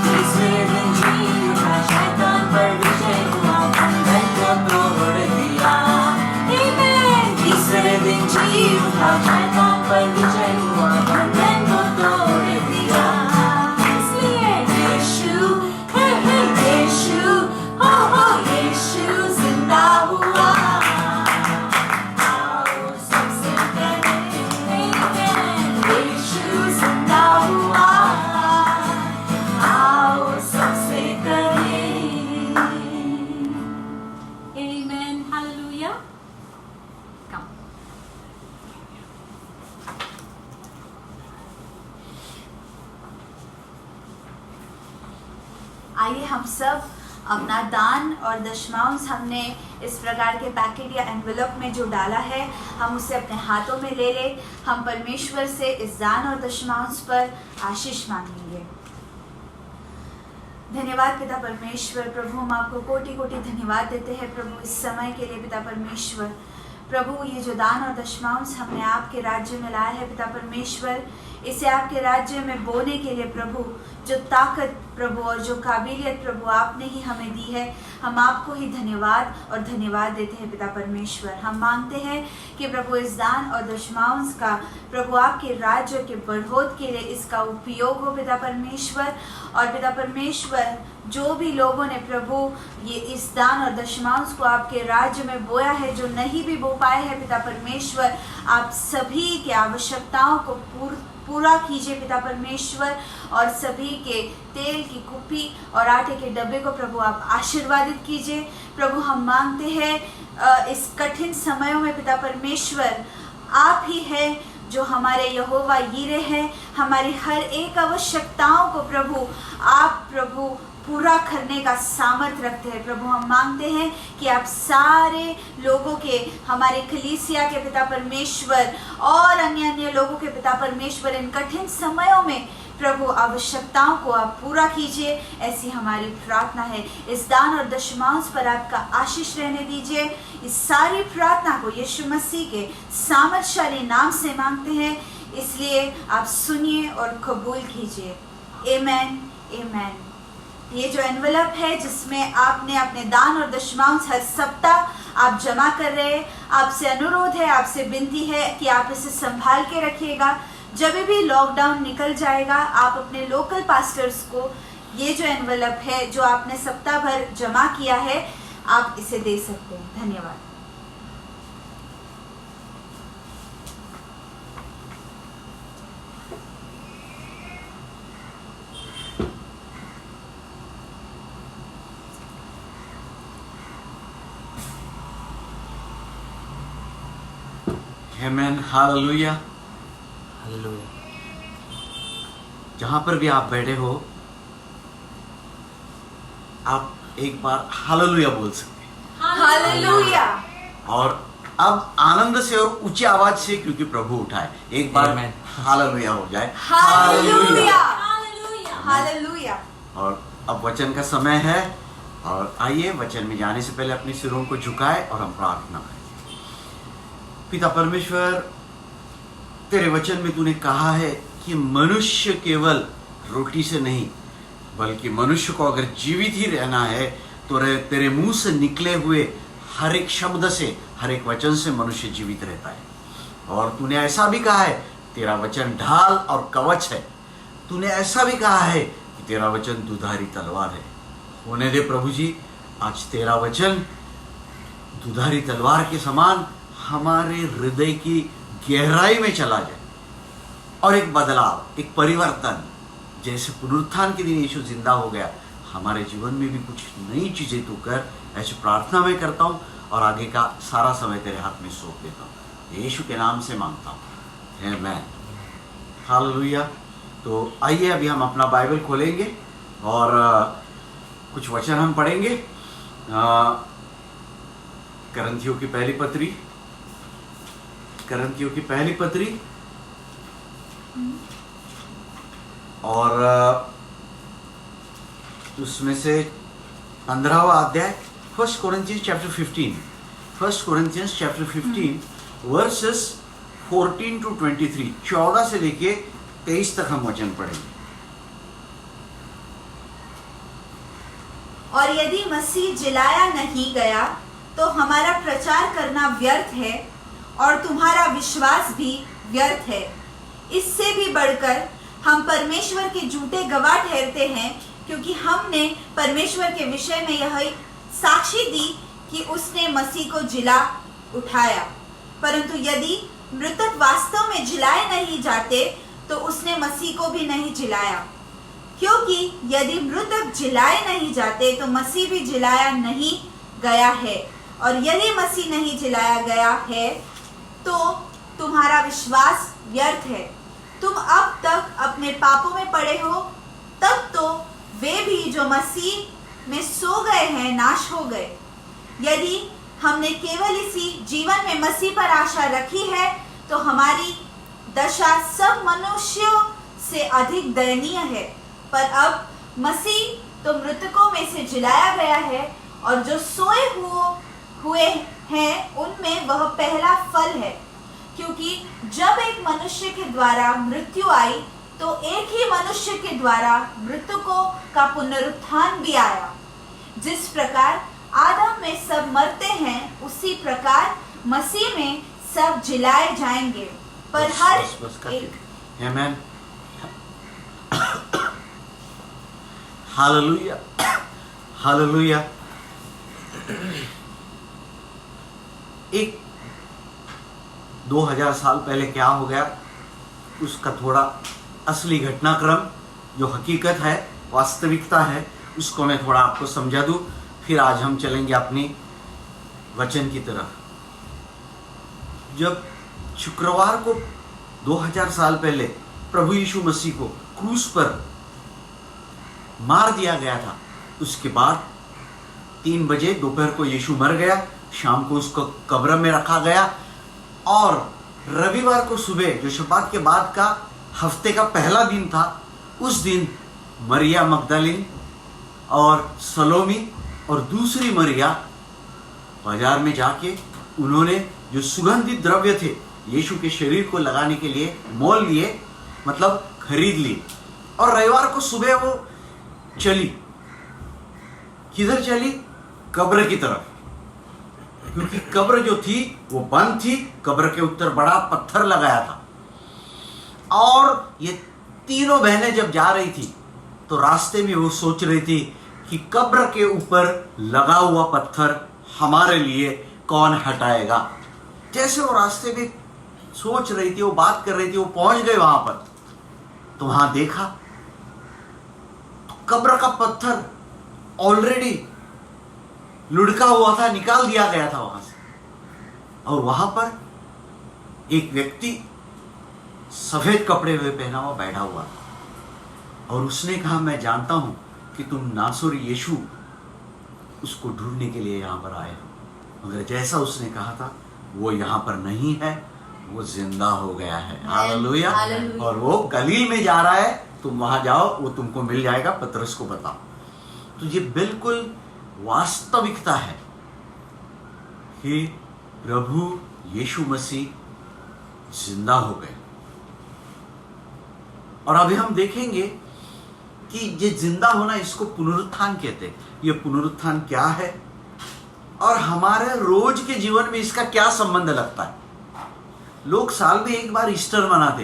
तीसरे दिन जी उठा, शैतान पर विजय हुआ, बंधन को तोड़ दिया। तीसरे दिन जी उठा, शैतान पर विजय हुआ, बंधन को तोड़ दिया। इसलिए यीशु, यीशु, हो यीशु जिंदा हुआ, आओ सबसे कहें, यीशु जिंदा हुआ, आओ सबसे कहें। Amen. Hallelujah. Come. आइए हम सब अपना दान और दशमांश हमने इस प्रकार के पैकेट या एनवेलप में जो डाला है, हम उसे अपने हाथों में ले ले। हम परमेश्वर से इस दान और दशमांश पर आशीष मांगेंगे। धन्यवाद पिता परमेश्वर, प्रभु हम आपको कोटि कोटि धन्यवाद देते हैं प्रभु इस समय के लिए। पिता परमेश्वर, प्रभु ये जो दान और दशमांश हमने आपके राज्य में लाया है पिता परमेश्वर, इसे आपके राज्य में बोने के लिए प्रभु जो ताकत प्रभु और जो काबिलियत प्रभु आपने ही हमें दी है, हम आपको ही धन्यवाद और धन्यवाद देते हैं पिता परमेश्वर। हम मांगते हैं कि प्रभु इस दान और दशमांश का प्रभु आपके राज्य के बढ़ोत के लिए इसका उपयोग हो पिता परमेश्वर। और पिता परमेश्वर, जो भी लोगों ने प्रभु ये इस दान और दशमांश को आपके राज्य में बोया है, जो नहीं भी बो पाए हैं पिता परमेश्वर, आप सभी के आवश्यकताओं को पूरा कीजिए पिता परमेश्वर। और सभी के तेल की कुप्पी और आटे के डब्बे को प्रभु आप आशीर्वादित कीजिए। प्रभु हम मांगते हैं इस कठिन समयों में पिता परमेश्वर, आप ही है जो हमारे यहोवा यीरे हैं। हमारी हर एक आवश्यकताओं को प्रभु आप प्रभु पूरा करने का सामर्थ्य रखते हैं। प्रभु हम मांगते हैं कि आप सारे लोगों के, हमारे कलीसिया के पिता परमेश्वर और अन्य अन्य लोगों के पिता परमेश्वर, इन कठिन समयों में प्रभु आवश्यकताओं को आप पूरा कीजिए, ऐसी हमारी प्रार्थना है। इस दान और दशमांश पर आपका आशीष रहने दीजिए। इस सारी प्रार्थना को यीशु मसीह के सामर्थशाली नाम से मांगते हैं, इसलिए आप सुनिए और कबूल कीजिए। आमीन, आमीन। ये जो एनवेलप है जिसमें आपने अपने दान और दशमांश हर सप्ताह आप जमा कर रहे हैं, आपसे अनुरोध है, आपसे विनती है कि आप इसे संभाल के रखिएगा। जब भी लॉकडाउन निकल जाएगा, आप अपने लोकल पास्टर्स को ये जो एनवेलप है जो आपने सप्ताह भर जमा किया है, आप इसे दे सकते हैं। धन्यवाद। आमेन, हालेलुया। हालेलुया। जहां पर भी आप बैठे हो, आप एक बार हालेलुया बोल सकते हैं। हालेलुया। और अब आनंद से और ऊंची आवाज से, क्योंकि प्रभु उठा है, एक बार आमेन। हालेलुया हो जाए। हालेलुया। Hallelujah. हालेलुया। और अब वचन का समय है, और आइए वचन में जाने से पहले अपने सिरों को झुकाए और हम प्रार्थना करें। पिता परमेश्वर, तेरे वचन में तूने कहा है कि मनुष्य केवल रोटी से नहीं, बल्कि मनुष्य को अगर जीवित ही रहना है तो तेरे मुंह से निकले हुए हर एक शब्द से, हर एक वचन से मनुष्य जीवित रहता है। और तूने ऐसा भी कहा है, तेरा वचन ढाल और कवच है। तूने ऐसा भी कहा है कि तेरा वचन दुधारी तलवार है। होने दे प्रभु जी, आज तेरा वचन दुधारी तलवार के समान हमारे हृदय की गहराई में चला जाए, और एक बदलाव, एक परिवर्तन, जैसे पुनरुत्थान के दिन यीशु जिंदा हो गया, हमारे जीवन में भी कुछ नई चीजें तू कर, ऐसी प्रार्थना मैं करता हूँ। और आगे का सारा समय तेरे हाथ में सौंप देता हूँ, यीशु के नाम से मांगता हूँ, आमीन, हालेलुया। तो आइए अभी हम अपना बाइबल खोलेंगे और कुछ वचन हम पढ़ेंगे। करंथियों की पहली पत्री और उसमें से 15वां अध्याय, 1 Corinthians chapter 15 वर्सेस 14 to 23, 14 से लेके 23 तक हम वचन पढ़ेंगे। और यदि मसीह जिलाया नहीं गया तो हमारा प्रचार करना व्यर्थ है और तुम्हारा विश्वास भी व्यर्थ है। इससे भी बढ़कर हम परमेश्वर के झूठे गवाह ठहरते हैं, क्योंकि हमने परमेश्वर के विषय में यह साक्षी दी कि उसने मसीह को जिला उठाया। परंतु यदि मृतक वास्तव में जिलाए नहीं जाते तो उसने मसीह को भी नहीं जिलाया, क्योंकि यदि मृतक जिलाए नहीं जाते तो मसीह भी जिलाया नहीं गया है। और यदि मसीह नहीं जिलाया गया है तो तुम्हारा विश्वास व्यर्थ है। तुम अब तक अपने पापों में पड़े हो, तब तो वे भी जो मसीह में सो गए हैं नाश हो गए। यदि हमने केवल इसी जीवन में मसीह पर आशा रखी है तो हमारी दशा सब मनुष्यों से अधिक दयनीय है। पर अब मसीह तो मृतकों में से जिलाया गया है और जो सोए हुए हैं उनमें वह पहला फल है। क्योंकि जब एक मनुष्य के द्वारा मृत्यु आई तो एक ही मनुष्य के द्वारा मृतकों का पुनरुत्थान भी आया। जिस प्रकार आदम में सब मरते हैं उसी प्रकार मसीह में सब जिलाए जाएंगे। पर हर एक आमेन, हालेलुया, हालेलुया। एक 2000 साल पहले क्या हो गया उसका थोड़ा असली घटनाक्रम जो हकीकत है, वास्तविकता है, उसको मैं थोड़ा आपको समझा दूं। फिर आज हम चलेंगे अपनी वचन की तरफ। जब शुक्रवार को 2000 साल पहले प्रभु यीशु मसीह को क्रूस पर मार दिया गया था, उसके बाद 3 बजे दोपहर को यीशु मर गया, शाम को उसको कब्र में रखा गया और रविवार को सुबह जो शब्बात के बाद का हफ्ते का पहला दिन था, उस दिन मरिया मगदलीन और सलोमी और दूसरी मरिया बाजार में जाके उन्होंने जो सुगंधित द्रव्य थे यीशु के शरीर को लगाने के लिए मोल लिए, मतलब खरीद ली। और रविवार को सुबह वो चली, किधर चली? कब्र की तरफ, क्योंकि कब्र जो थी वो बंद थी, कब्र के ऊपर बड़ा पत्थर लगाया था। और ये तीनों बहनें जब जा रही थी तो रास्ते में वो सोच रही थी कि कब्र के ऊपर लगा हुआ पत्थर हमारे लिए कौन हटाएगा। जैसे वो रास्ते में सोच रही थी, वो बात कर रही थी, वो पहुंच गए वहां पर, तो वहां देखा तो कब्र का पत्थर ऑलरेडी लुढ़का हुआ था, निकाल दिया गया था वहां से। और वहां पर एक व्यक्ति सफेद कपड़े हुए पहना हुआ बैठा हुआ था और उसने कहा, मैं जानता हूं कि तुम नासरी यीशु उसको ढूंढने के लिए यहां पर आए हो, मगर जैसा उसने कहा था वो यहां पर नहीं है, वो जिंदा हो गया है। हालेलुया। और वो गलील में जा रहा है, तुम वहां जाओ, वो तुमको मिल जाएगा, पतरस को बताओ। तो ये बिल्कुल वास्तविकता है कि प्रभु यीशु मसीह जिंदा हो गए। और अभी हम देखेंगे कि ये जिंदा होना, इसको पुनरुत्थान कहते हैं। ये पुनरुत्थान क्या है और हमारे रोज के जीवन में इसका क्या संबंध लगता है? लोग साल में एक बार ईस्टर मनाते,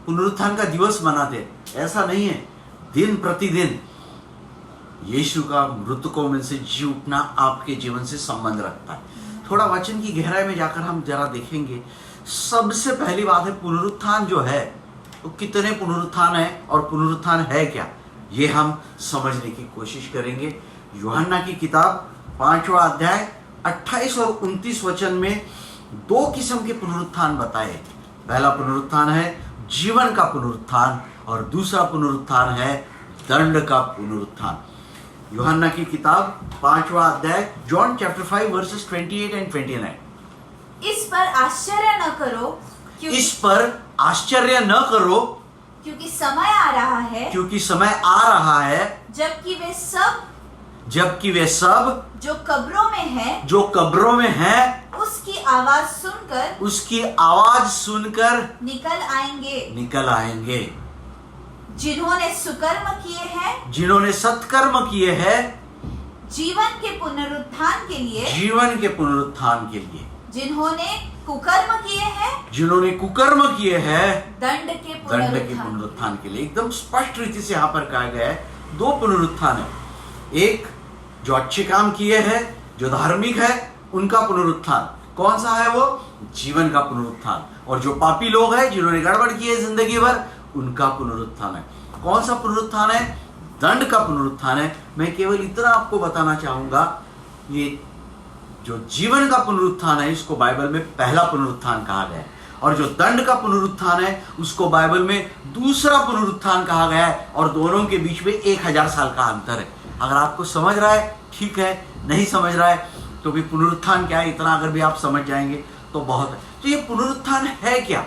पुनरुत्थान का दिवस मनाते, ऐसा नहीं है। दिन प्रतिदिन यीशु का मृतकों में से जी उठना आपके जीवन से संबंध रखता है। थोड़ा वचन की गहराई में जाकर हम जरा देखेंगे। सबसे पहली बात है, पुनरुत्थान जो है तो कितने पुनरुत्थान है और पुनरुत्थान है क्या, ये हम समझने की कोशिश करेंगे। यूहन्ना की किताब 5वां अध्याय 28 और 29 वचन में 2 किस्म के पुनरुत्थान बताए। पहला पुनरुत्थान है जीवन का पुनरुत्थान और दूसरा पुनरुत्थान है दंड का पुनरुत्थान। यूहन्ना की किताब 5वां अध्याय, जॉन चैप्टर 5 वर्सेस 28 एंड 29। इस पर आश्चर्य न करो इस पर आश्चर्य न करो क्योंकि समय आ रहा है, क्योंकि समय आ रहा है जबकि वे सब जो कब्रों में हैं उसकी आवाज सुनकर निकल आएंगे। जिन्होंने सत्कर्म किए हैं जीवन के पुनरुत्थान के लिए, जिन्होंने कुकर्म किए हैं दंड के पुनरुत्थान के लिए। एकदम स्पष्ट रीति से यहाँ पर कहा गया है, दो पुनरुत्थान है। एक जो अच्छे काम किए हैं, जो धार्मिक है, उनका पुनरुत्थान। कौन सा है वो? जीवन का पुनरुत्थान। और जो पापी लोग हैं, जिन्होंने गड़बड़ की है जिंदगी भर, उनका पुनरुत्थान है। कौन सा पुनरुत्थान है? दंड का पुनरुत्थान है। मैं केवल इतना आपको बताना चाहूंगा, ये जो जीवन का पुनरुत्थान है, इसको बाइबल में पहला पुनरुत्थान कहा गया है, और जो दंड का पुनरुत्थान है, उसको बाइबल में दूसरा पुनरुत्थान कहा गया है। और दोनों के बीच में 1000 साल का अंतर है। अगर आपको समझ रहा है ठीक है, नहीं समझ रहा है तो भी पुनरुत्थान क्या है, इतना अगर भी आप समझ जाएंगे तो बहुत है। तो ये पुनरुत्थान है क्या?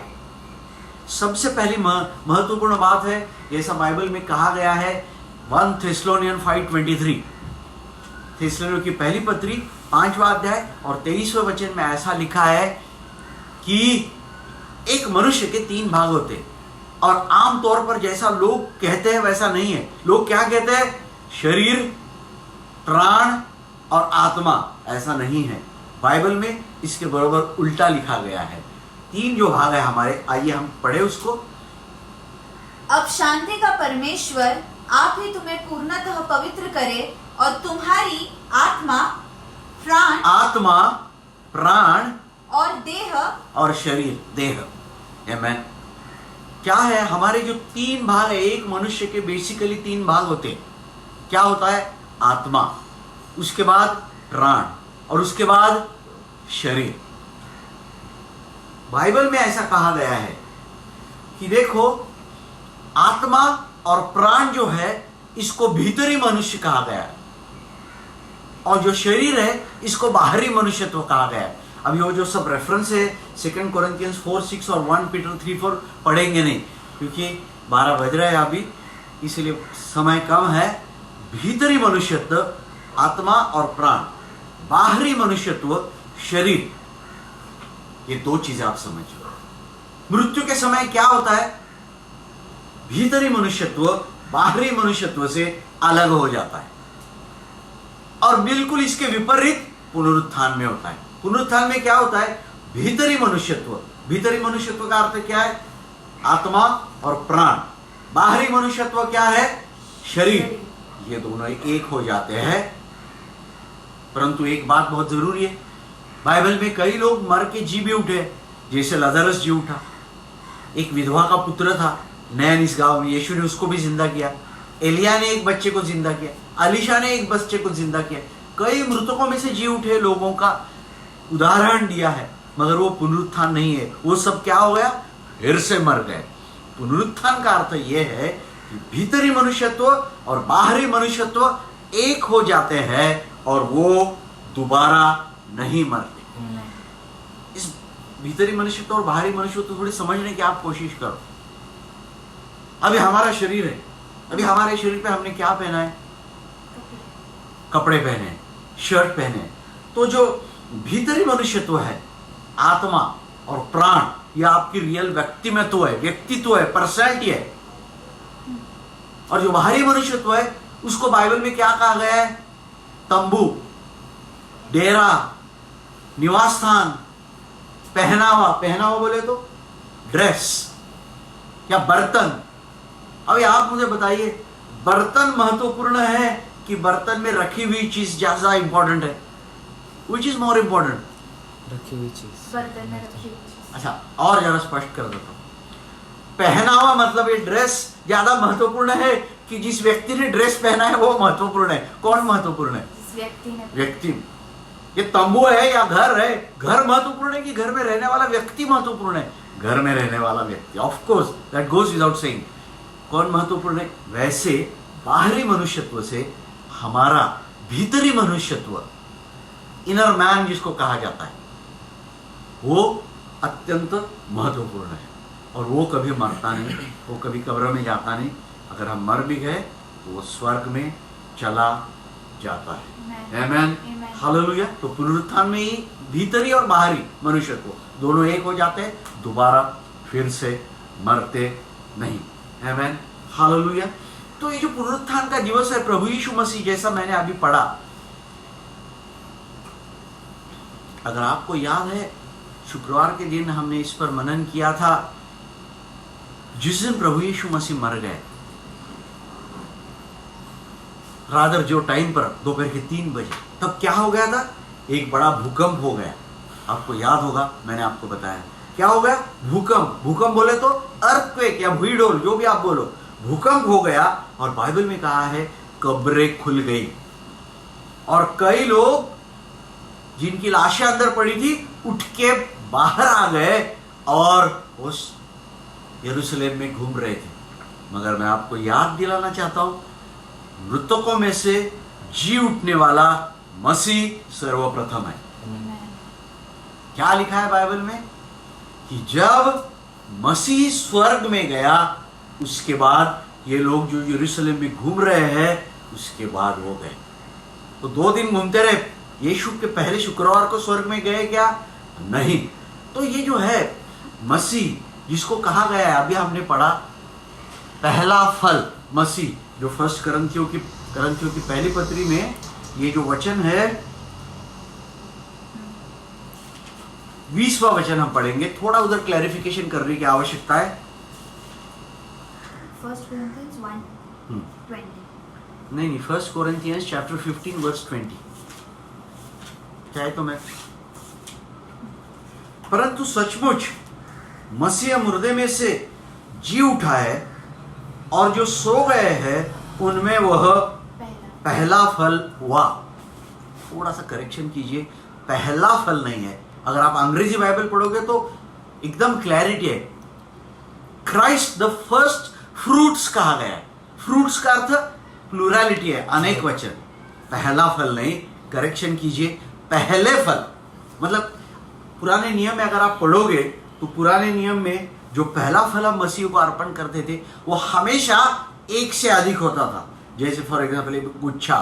सबसे पहली महत्वपूर्ण बात है, जैसा बाइबल में कहा गया है 1 थेस्सलोनियन 5:23, थेस्सलोनियों की पहली पत्री 5वां अध्याय और 23वें वचन में ऐसा लिखा है कि एक मनुष्य के 3 भाग होते हैं, और आमतौर पर जैसा लोग कहते हैं वैसा नहीं है। लोग क्या कहते हैं? शरीर, प्राण और आत्मा। ऐसा नहीं है, बाइबल में इसके बराबर उल्टा लिखा गया है। 3 जो भाग है हमारे, आइए हम पढ़े उसको। अब शांति का परमेश्वर आप ही तुम्हें पूर्णतः पवित्र करे और तुम्हारी आत्मा, प्राण और देह और शरीर, देह। आमेन। क्या है? हमारे जो 3 भाग है, एक मनुष्य के बेसिकली 3 भाग होते हैं। क्या होता है? आत्मा, उसके बाद प्राण और उसके बाद शरीर। बाइबल में ऐसा कहा गया है कि देखो, आत्मा और प्राण जो है, इसको भीतरी मनुष्य कहा गया है, और जो शरीर है, इसको बाहरी मनुष्यत्व कहा गया है। अभी वो जो सब रेफरेंस है 2 कोरिन्थियंस 4:6 और 1 पीटर 3:4 पढ़ेंगे नहीं, क्योंकि 12 बज रहा है अभी, इसलिए समय कम है। भीतरी मनुष्यत्व आत्मा और प्राण, बाहरी मनुष्यत्व शरीर। ये 2 चीजें आप समझो। मृत्यु के समय क्या होता है? भीतरी मनुष्यत्व बाहरी मनुष्यत्व से अलग हो जाता है, और बिल्कुल इसके विपरीत पुनरुत्थान में होता है। पुनरुत्थान में क्या होता है? भीतरी मनुष्यत्व का अर्थ क्या है? आत्मा और प्राण। बाहरी मनुष्यत्व क्या है? शरीर। ये दोनों एक हो जाते हैं। परंतु एक बात बहुत जरूरी है, बाइबल में कई लोग मर के जी भी उठे, जैसे लज़रस जी उठा। एक विधवा का पुत्र था नैन इस गांव में, यीशु ने उसको भी जिंदा किया। एलिया ने एक बच्चे को जिंदा किया, अलीशा ने एक बच्चे को जिंदा किया। कई मृतकों में से जी उठे लोगों का उदाहरण दिया है, मगर वो पुनरुत्थान नहीं है। वो सब क्या हो गया? फिर से मर गए। पुनरुत्थान का अर्थ यह है कि भीतरी मनुष्यत्व और बाहरी मनुष्यत्व एक हो जाते हैं, और वो दोबारा नहीं मरते। इस भीतरी मनुष्यत्व और बाहरी मनुष्यत्व थोड़ी समझने की आप कोशिश करो। अभी हमारा शरीर है, अभी हमारे शरीर पे हमने क्या पहना है? कपड़े पहने, शर्ट पहने। तो जो भीतरी मनुष्यत्व है, आत्मा और प्राण, यह आपकी रियल व्यक्तित्व है, पर्सनैलिटी है। और जो बाहरी मनुष्यत्व है, उसको बाइबल में क्या कहा गया है? तंबू, डेरा, निवास स्थान, पहनावा बोले तो ड्रेस या बर्तन। अभी आप मुझे बताइए, बर्तन महत्वपूर्ण है कि बर्तन में रखी हुई चीज ज्यादा इंपॉर्टेंट है? Which is more important? रखी हुई चीज। बर्तन में रखी हुई चीज। अच्छा, और जरा स्पष्ट कर देता हूं। पहनावा मतलब ये ड्रेस ज्यादा महत्वपूर्ण है कि जिस व्यक्ति ने ड्रेस पहना है वो महत्वपूर्ण है? कौन महत्वपूर्ण है? व्यक्ति। ये तंबू है या घर है? घर महत्वपूर्ण है कि घर में रहने वाला व्यक्ति महत्वपूर्ण है? घर में रहने वाला व्यक्ति। Of course that goes without saying. कौन महत्वपूर्ण है? वैसे बाहरी मनुष्यत्व से हमारा भीतरी मनुष्यत्व, इनर मैन जिसको कहा जाता है, वो अत्यंत महत्वपूर्ण है। और वो कभी मरता नहीं, वो कभी कब्र में जाता नहीं। अगर हम मर भी गए तो वो स्वर्ग में चला जाता है। Amen, hallelujah. तो पुनरुत्थान में ही भीतरी और बाहरी मनुष्यत्व दोनों एक हो जाते हैं, दोबारा फिर से मरते नहीं। आमेन, हालेलुया। तो ये जो पुनरुत्थान का दिवस है, प्रभु यीशु मसीह, जैसा मैंने अभी पढ़ा, अगर आपको याद है शुक्रवार के दिन हमने इस पर मनन किया था। जिस दिन प्रभु यीशु मसीह मर गए, रादर जो टाइम पर दोपहर के 3 बजे, तब क्या हो गया था? एक बड़ा भूकंप हो गया। आपको याद होगा, मैंने आपको बताया क्या हो गया? भूकंप। भूकंप बोले तो अर्थक्वेक या भूईडोल, जो भी आप बोलो, भूकंप हो गया। और बाइबल में कहा है कब्रें खुल गई और कई लोग जिनकी लाशें अंदर पड़ी थी उठ के बाहर आ गए और उस यरूशलेम में घूम रहे थे। मगर मैं आपको याद दिलाना चाहता हूं, मृतकों में से जी उठने वाला मसीह सर्वप्रथम है। क्या लिखा है बाइबल में कि जब मसीह स्वर्ग में गया, उसके बाद ये लोग जो यरूशलेम में घूम रहे हैं, उसके बाद वो गए। तो 2 दिन घूमते रहे। यीशु के पहले शुक्रवार को स्वर्ग में गए क्या? नहीं। तो ये जो है मसीह, जिसको कहा गया है, अभी हमने पढ़ा, पहला फल मसीह, जो फर्स्ट करंथियों की पहली पत्री में ये जो वचन है, 20वां वचन हम पढ़ेंगे। थोड़ा उधर क्लैरिफिकेशन करने की आवश्यकता है। 1 Corinthians 1:20। नहीं, 1 Corinthians chapter 15 verse 20 चाहे तो मैं, परंतु सचमुच मसीह मुर्दे में से जी उठा है और जो सो गए हैं उनमें वह पहला फल हुआ। थोड़ा सा करेक्शन कीजिए, पहला फल नहीं है। अगर आप अंग्रेजी बाइबल पढ़ोगे तो एकदम क्लैरिटी है। क्राइस्ट द फर्स्ट फ्रूट्स कहा गया है। फ्रूट्स का अर्थ प्लूरैलिटी है, अनेक वचन। पहला फल नहीं, करेक्शन कीजिए, पहले फल। मतलब पुराने नियम में अगर आप पढ़ोगे तो पुराने नियम में जो पहला फल हम मसीह को अर्पण करते थे वो हमेशा एक से अधिक होता था। जैसे फॉर एग्जाम्पल एक गुच्छा,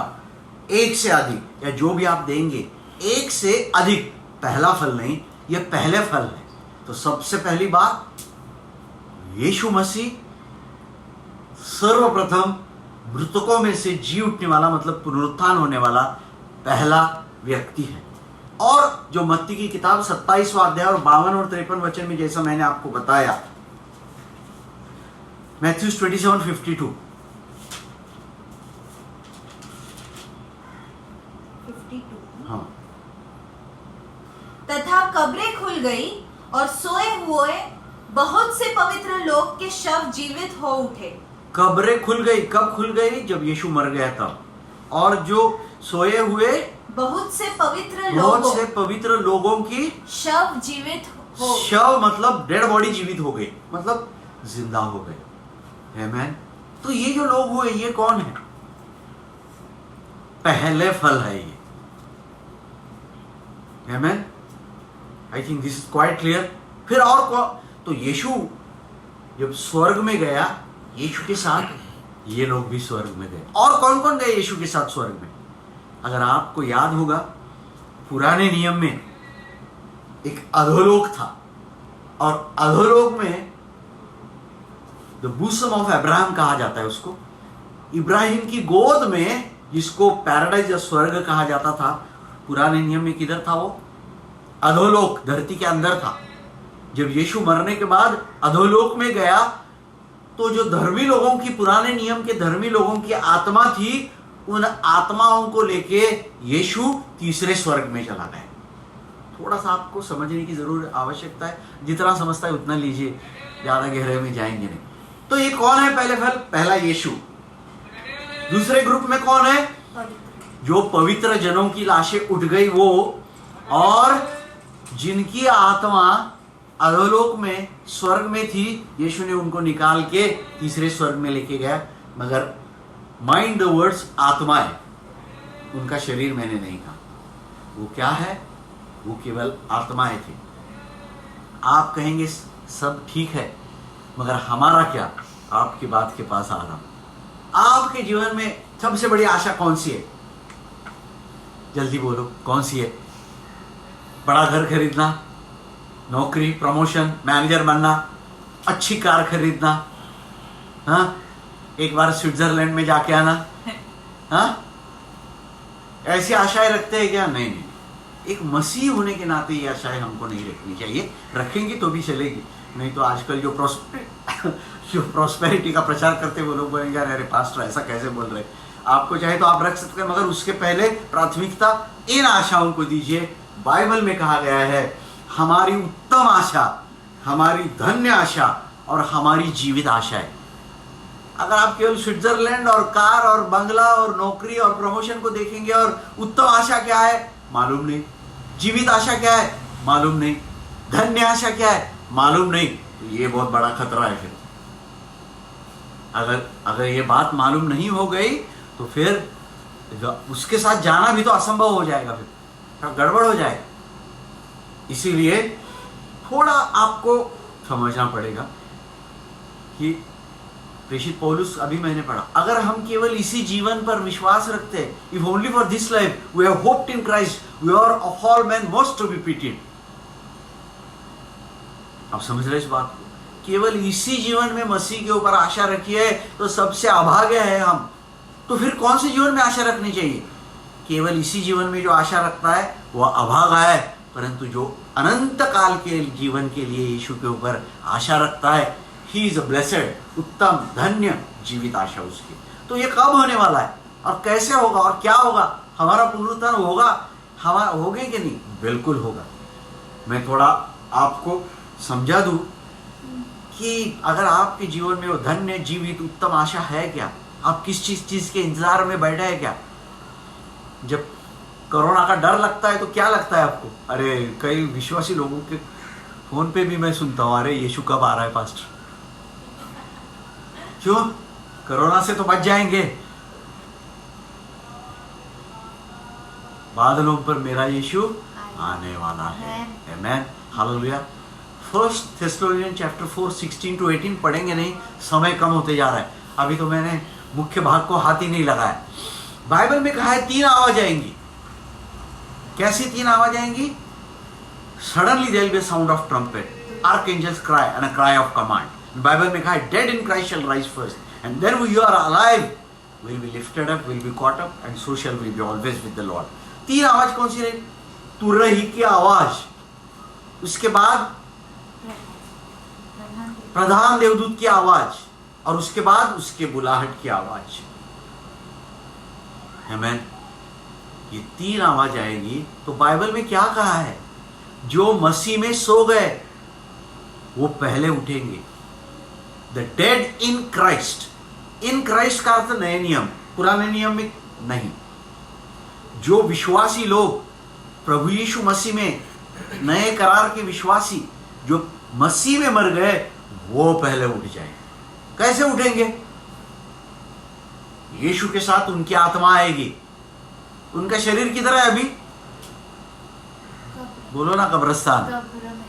एक से अधिक, या जो भी आप देंगे एक से अधिक, पहला फल नहीं, ये पहले फल है। तो सबसे पहली बात, यीशु मसीह सर्वप्रथम मृतकों में से जी उठने वाला, मतलब पुनरुत्थान होने वाला पहला व्यक्ति है। और जो मत्ती की किताब 27वां अध्याय और 52 और 53 वचन में, जैसा मैंने आपको बताया, मैथ्यू 27:52, 52। हाँ, तथा कब्रें खुल गई और सोए हुए बहुत से पवित्र लोग के शव जीवित हो उठे। कब्रें खुल गई। कब खुल गई? जब यीशु मर गया तब। और जो सोए हुए बहुत से पवित्र लोगों की शव जीवित हो। शव मतलब डेड बॉडी जीवित हो गई, मतलब जिंदा हो गए। आमेन। तो ये जो लोग हुए, ये कौन है? पहले फल है ये। Amen. I think this is quite clear. फिर और कौन? तो यीशु जब स्वर्ग में गया, यीशु के साथ ये लोग भी स्वर्ग में गए। और कौन कौन गए यीशु के साथ स्वर्ग में? अगर आपको याद होगा, पुराने नियम में एक अधोलोक था, और अधोलोक में द बूसम ऑफ अब्राहम कहा जाता है उसको। इब्राहिम की गोद में, जिसको पैराडाइज या स्वर्ग कहा जाता था, पुराने नियम में किधर था वो? अधोलोक, धरती के अंदर था। जब यीशु मरने के बाद अधोलोक में गया, तो जो धर्मी लोगों की, पुराने नियम के धर्मी लोगों की आत्मा थी, उन आत्माओं को लेके यीशु तीसरे स्वर्ग में चला गया। थोड़ा सा आपको समझने की जरूर आवश्यकता है। जितना समझता है उतना लीजिए, ज्यादा गहरे में जाएंगे नहीं। तो ये कौन है पहले फल? पहला यीशु। दूसरे ग्रुप में कौन है? जो पवित्र जनों की लाशें उठ गई वो, और जिनकी आत्मा अधोलोक में स्वर्ग में थी, यीशु ने उनको निकाल के तीसरे स्वर्ग में लेके गया, मगर माइंड द वर्ड्स आत्माएं, उनका शरीर मैंने नहीं कहा। वो क्या है? वो केवल आत्माएं थी। आप कहेंगे सब ठीक है, मगर हमारा क्या? आपकी बात के पास आ रहा हूं। आपके जीवन में सबसे बड़ी आशा कौन सी है? जल्दी बोलो, कौन सी है? बड़ा घर खरीदना, नौकरी, प्रमोशन, मैनेजर बनना, अच्छी कार खरीदना, हाँ, एक बार स्विट्जरलैंड में जाके आना, हाँ, ऐसी आशाएं रखते हैं क्या? नहीं नहीं, एक मसीह होने के नाते ये आशाएं हमको नहीं रखनी चाहिए। रखेंगी तो भी चलेगी, नहीं तो आजकल जो प्रॉस्पेरिटी का प्रचार करते वो लोग बोलेंगे अरे पास्टर ऐसा कैसे बोल रहे। आपको चाहे तो आप रख सकते हैं, मगर उसके पहले प्राथमिकता इन आशाओं को दीजिए। बाइबल में कहा गया है हमारी उत्तम आशा, हमारी धन्य आशा और हमारी जीवित आशा है। अगर आप केवल स्विट्जरलैंड और कार और बंगला और नौकरी और प्रमोशन को देखेंगे और उत्तम आशा क्या है मालूम नहीं, जीवित आशा क्या है मालूम नहीं, धन्य आशा क्या है मालूम नहीं, तो ये बहुत बड़ा खतरा है। फिर अगर ये बात मालूम नहीं हो गई तो फिर उसके साथ जाना भी तो असंभव हो जाएगा, फिर गड़बड़ हो जाएगा। इसीलिए थोड़ा आपको समझना पड़ेगा कि प्रेषित पौलुस अभी मैंने पढ़ा, अगर हम केवल इसी जीवन पर विश्वास रखते हैं, if only for this life we have hoped in Christ we are of all men most to be pitied. आप समझ रहे इस बात को? केवल इसी जीवन में मसीह के ऊपर आशा रखी है तो सबसे अभागे हैं हम। तो फिर कौन से जीवन में आशा रखनी चाहिए? केवल इसी जीवन में जो आशा रखता है वह अभागा है, परंतु जो अनंत काल के जीवन के लिए यीशु के ऊपर आशा रखता है, ही इज अ ब्लेसेड, उत्तम धन्य जीवित आशा उसकी। तो ये कब होने वाला है और कैसे होगा और क्या होगा? हमारा पुनरुत्थान होगा, हमारा होगे कि नहीं? बिल्कुल होगा। मैं थोड़ा आपको समझा दूं कि अगर आपके जीवन में वो धन्य जीवित उत्तम आशा है क्या? आप किस चीज के इंतजार में बैठे हैं क्या? जब कोरोना का डर लगता है तो क्या लगता है आपको? अरे कई विश्वासी लोगों के फोन पे भी मैं सुनता हूँ, अरे यीशु कब आ रहा है पास्टर? क्यों? कोरोना से तो बच जाएंगे, बादलों पर मेरा यीशु आने वाला है। Amen, hallelujah. 1 Thessalonian chapter 4 16 to 18 पढ़ेंगे नहीं, समय कम होते जा रहा है। अभी तो मैंने मुख्य भाग को हाथ ही नहीं लगाया। बाइबल में कहा है 3 आवाज आएंगी। कैसी 3 आवाज आएंगी? Suddenly there will be a sound of trumpet, archangels cry and a cry of command. Bible में कहा है dead in Christ shall rise first and then we are alive will be lifted up, will be caught up and so shall we be always with the Lord. 3 आवाज कौन सी रहेगी? तुरही की आवाज, उसके बाद प्रधान देवदूत की आवाज और उसके बाद उसके बुलाहट की आवाज। आमेन। ये 3 आवाज आएगी। तो बाइबल में क्या कहा है? जो मसीह में सो गए वो पहले उठेंगे। The dead in Christ, in Christ का अर्थ नए नियम, पुराने नियम में नहीं। जो विश्वासी लोग प्रभु यीशु मसीह में, नए करार के विश्वासी जो मसीह में मर गए, वो पहले उठ जाए। कैसे उठेंगे? यीशु के साथ उनकी आत्मा आएगी। उनका शरीर किधर है अभी? बोलो ना, कब्रिस्तान।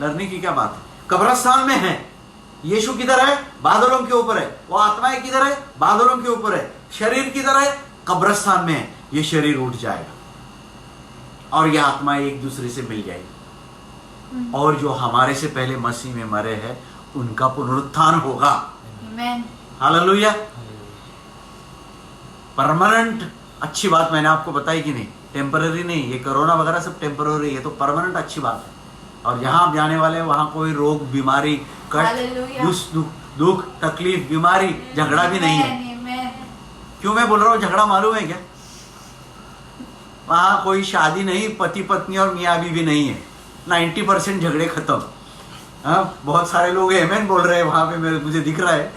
डरने की क्या बात है? कब्रिस्तान में है। यीशु किधर है? बादलों के ऊपर है। वो आत्माएं किधर है? बादलों के ऊपर है। शरीर किधर है? कब्रिस्तान में है। ये शरीर उठ जाएगा और ये आत्माएं एक दूसरे से मिल जाएगी और जो हमारे से पहले मसीह में मरे हैं उनका पुनरुत्थान होगा। आमेन, हालेलुया। परमानेंट अच्छी बात मैंने आपको बताई कि नहीं? टेम्पररी नहीं। ये कोरोना वगैरह सब टेम्पररी है, तो परमानेंट अच्छी बात है। और जहां आप जाने वाले वहां कोई रोग, बीमारी, कष्ट, दुख, तकलीफ, बीमारी, झगड़ा भी नहीं है। आमेन। क्यों मैं बोल रहा हूँ झगड़ा? मालूम है क्या? वहां कोई शादी नहीं, पति पत्नी और मियाँ बीवी नहीं है। 90% झगड़े खत्म। हाँ, बहुत सारे लोग आमेन बोल रहे हैं वहां पे, मुझे दिख रहा है।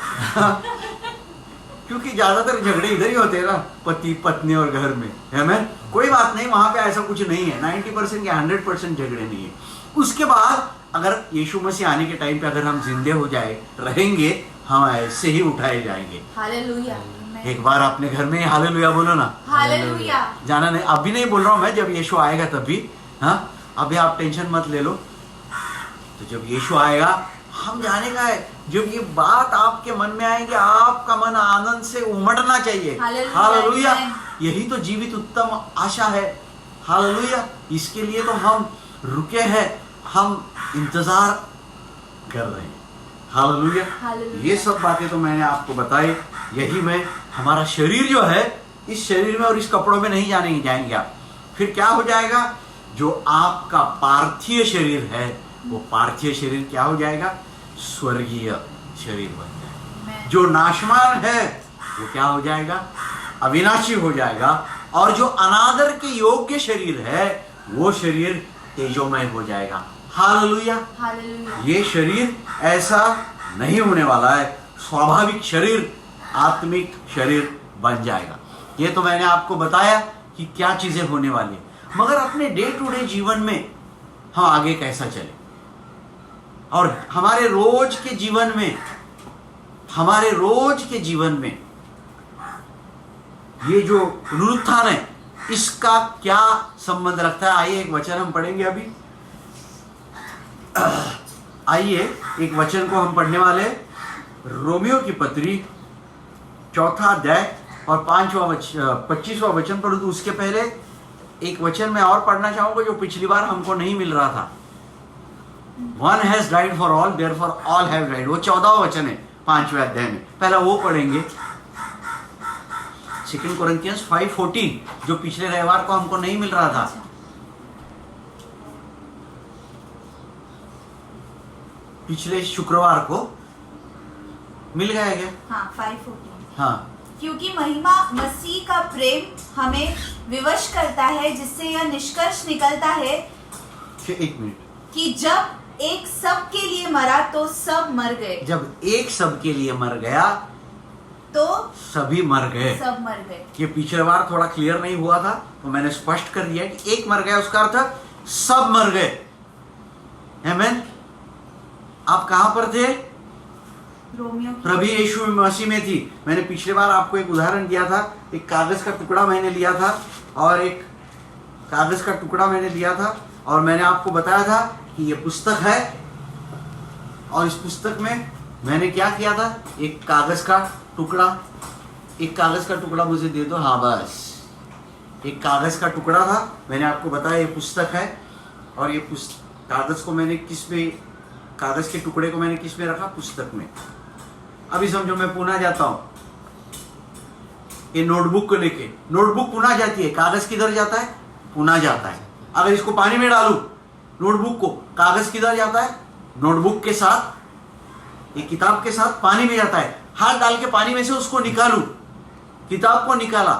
क्योंकि ज्यादातर झगड़े इधर ही होते हैं ना, पति पत्नी और घर में। आमेन। कोई बात नहीं, वहां पे ऐसा कुछ नहीं है। 90% या 100% झगड़े नहीं है। उसके बाद अगर यीशु मसीह आने के टाइम पे अगर हम जिंदे हो जाए रहेंगे, हम ऐसे ही उठाए जाएंगे। हालेलुया। एक बार अपने घर में हालेलुया बोलो ना। हालेलुया। जाना नहीं, अभी नहीं बोल रहा हूं मैं, जब यीशु आएगा तभी। हाँ, अभी आप टेंशन मत ले लो। तो जब यीशु आएगा हम जाने का है, जब ये बात आपके मन में आएगी आपका मन आनंद से उमड़ना चाहिए। हालेलुया। यही तो जीवित उत्तम आशा है। हालेलुया। इसके लिए तो हम रुके हैं, हम इंतजार कर रहे हैं। हालेलुया। ये सब बातें तो मैंने आपको बताई। यही में हमारा शरीर जो है, इस शरीर में और इस कपड़ों में नहीं जाएंगे आप। फिर क्या हो जाएगा? जो आपका पार्थिव शरीर है वो पार्थिव शरीर क्या हो जाएगा? स्वर्गीय शरीर बन जाएगा। जो नाशवान है वो क्या हो जाएगा? अविनाशी हो जाएगा। और जो अनादर के योग्य शरीर है वो शरीर तेजोमय हो जाएगा। हालेलुया। ये शरीर ऐसा नहीं होने वाला है, स्वाभाविक शरीर, आत्मिक शरीर बन जाएगा। ये तो मैंने आपको बताया कि क्या चीजें होने वाली है। मगर अपने डे टू डे जीवन में हम आगे कैसा चले, और हमारे रोज के जीवन में ये जो पुनरुत्थान है इसका क्या संबंध रखता है? आइए एक वचन हम पढ़ेंगे अभी। आइए एक वचन को हम पढ़ने वाले, रोमियो की पत्री 4 अध्याय और 25वां वचन। परंतु उसके पहले एक वचन मैं और पढ़ना चाहूंगा जो पिछली बार हमको नहीं मिल रहा था। One has died for all, therefore all have died। वो 14वां वचन है 5वें अध्याय में। पहला वो पढ़ेंगे, 2 कोरिन्थियंस 5:14, जो पिछले रविवार को हमको नहीं मिल रहा था। पिछले शुक्रवार को मिल गया क्या? हाँ, 5:14। हाँ, क्योंकि महिमा मसीह का प्रेम हमें विवश करता है, जिससे यह निष्कर्ष निकलता है एक मिनट, कि जब एक सब के लिए मरा तो सब मर गए। जब एक सब के लिए मर गया तो सभी मर गए। सब मर गए। ये पिछले बार थोड़ा क्लियर नहीं हुआ था, तो मैंने स्पष्ट कर दिया कि एक मर गया उसका अर्थ सब मर गए। आमीन। आप कहां पर थे? प्रभु यीशु मसीह में थी। मैंने पिछले बार आपको एक उदाहरण दिया था, एक कागज का टुकड़ा मैंने लिया था और मैंने आपको बताया था कि ये पुस्तक है, और इस पुस्तक में मैंने क्या किया था? एक कागज का टुकड़ा मुझे दे दो। हाँ बस, एक कागज का टुकड़ा था। मैंने आपको बताया ये पुस्तक है, और ये कागज के टुकड़े को मैंने किस में रखा? पुस्तक में। अभी समझो मैं पुणे जाता हूं, ये नोटबुक को लेके, नोटबुक पुणे जाती है, कागज किधर जाता है? पुणे जाता है। अगर इसको पानी में डालूं नोटबुक को, कागज किधर जाता है? नोटबुक के साथ, ये किताब के साथ पानी में जाता है। हाथ डाल के पानी में से उसको निकालूं, किताब को निकाला,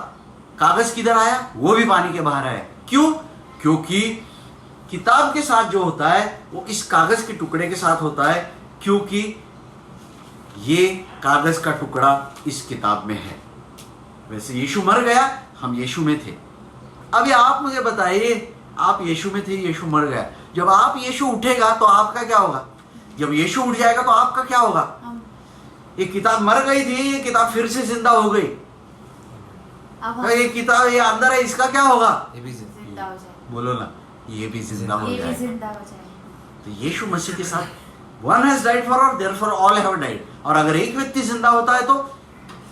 कागज किधर आया? वो भी पानी के बाहर आया। क्यों? क्योंकि किताब के साथ जो होता है वो इस कागज के टुकड़े के साथ होता है, क्योंकि ये कागज का टुकड़ा इस किताब में है। वैसे यीशु मर गया, हम यीशु में थे। अभी आप मुझे बताइए, आप यीशु में थे, यीशु मर गया। जब आप यीशु उठेगा तो आपका क्या होगा? जब यीशु उठ जाएगा तो आपका क्या होगा? ये किताब मर गई थी, ये किताब फिर से जिंदा हो गई। ये किताब ये अंदर है, इसका क्या होगा? ये भी जिंदा हो जाए। बोलो ना, ये भी जिंदा हो ये भी जाए। जिंदा हो जाए। तो यीशु मसीह के साथ One has died for all, therefore all have died। और अगर एक व्यक्ति जिंदा होता है तो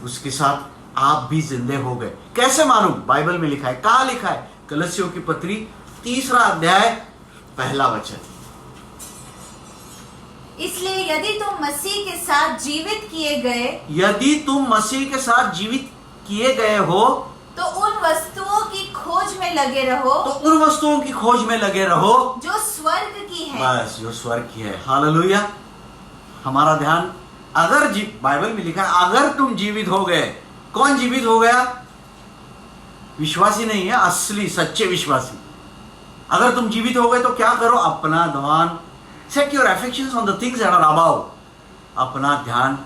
उसके साथ आप भी जिंदे हो गए। कैसे मालूम? बाइबल में लिखा है। कहाँ लिखा है? कलसियों की पत्री 3 अध्याय 1 वचन। इसलिए यदि तुम मसीह के साथ जीवित किए गए हो तो उन वस्तुओं की खोज में लगे रहो जो स्वर्ग की है। बस, जो स्वर्ग की है। हालेलुया। हमारा ध्यान, अगर बाइबल में लिखा है अगर तुम जीवित हो गए। कौन जीवित हो गया? विश्वासी नहीं है, असली सच्चे विश्वासी। अगर तुम जीवित हो गए तो क्या करो? अपना ध्यान, set your affections on the things that are above. अपना ध्यान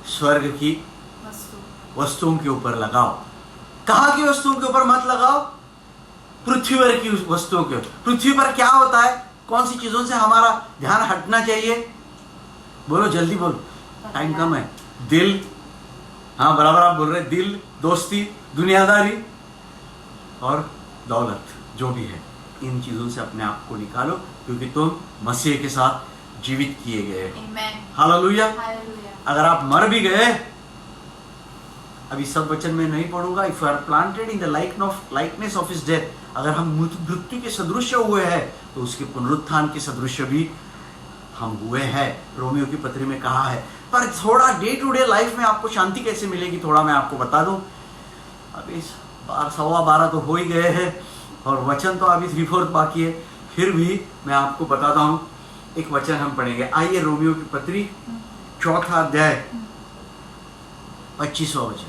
स्वर्ग की वस्तुओं के ऊपर लगाओ। कहाँ की वस्तुओं के ऊपर मत लगाओ? पृथ्वी पर की वस्तुओं के। पृथ्वी पर क्या होता है? कौन सी चीजों से हमारा ध्यान हटना चाहिए? बोलो जल्दी बोलो, टाइम कम है। दिल, हाँ बराबर आप बोल रहे, दिल, दोस्ती, दुनियादारी और दौलत, जो भी है, इन चीजों से अपने आप को निकालो, क्योंकि तुम मसीह के साथ जीवित किए गए हो। Amen. हालेलुया। Hallelujah. अगर आप मर भी गए, अभी सब वचन में नहीं पढ़ूंगा, if you are planted in the likeness of his death, अगर हम मृत्यु के सदृश हुए हैं तो उसके पुनरुत्थान के सदृश भी हम हुए हैं, रोमियो की पत्री में कहा है। पर थोड़ा डे टू डे लाइफ में आपको शांति कैसे मिलेगी, थोड़ा मैं आपको बता दूं। अभी 12:15 तो हो ही गए हैं और वचन तो अभी 3/4 बाकी है, फिर भी मैं आपको बताता हूं। एक वचन हम पढ़ेंगे, आइए रोमियो की पत्री 4 अध्याय 25वां वचन।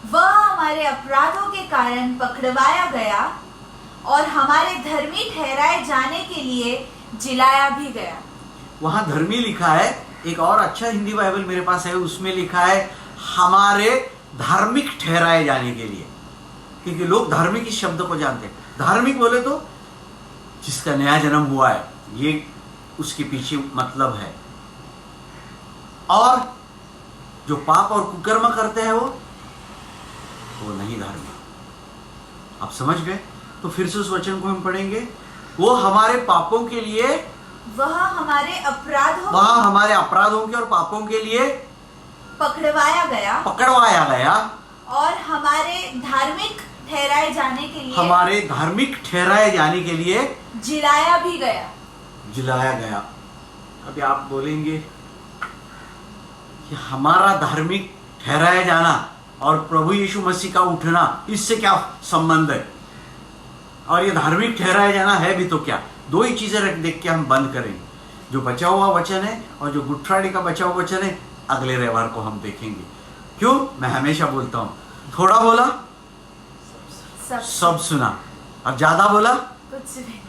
वह हमारे अपराधों के कारण पकड़वाया गया और हमारे धर्मी ठहराए जाने के लिए जिलाया भी गया। वहां धर्मी लिखा है, एक और अच्छा हिंदी बाइबल मेरे पास है, उसमें लिखा है हमारे धार्मिक ठहराए जाने के लिए, क्योंकि लोग धार्मिक इस शब्द को जानते हैं। धार्मिक बोले तो जिसका नया जन्म हुआ है, ये उसके पीछे मतलब है। और जो पाप और कुकर्म करते हैं वो नहीं धार्मिक। आप समझ गए? तो फिर से उस वचन को हम पढ़ेंगे, वो हमारे पापों के लिए, वह हमारे अपराधों के और पापों के लिए पकड़वाया गया और हमारे धार्मिक ठहराए जाने के लिए जिलाया गया। अभी आप बोलेंगे कि हमारा धार्मिक ठहराया जाना और प्रभु यीशु मसीह का उठना, इससे क्या संबंध है? और ये धार्मिक ठहराया जाना है भी तो क्या? दो ही चीजें देख के हम बंद करेंगे, जो बचा हुआ वचन है और जो गुड फ्राइडे का बचा हुआ वचन है, अगले रविवार को हम देखेंगे। क्यों? मैं हमेशा बोलता हूं, थोड़ा बोला सब सुना और ज्यादा बोला कुछ नहीं।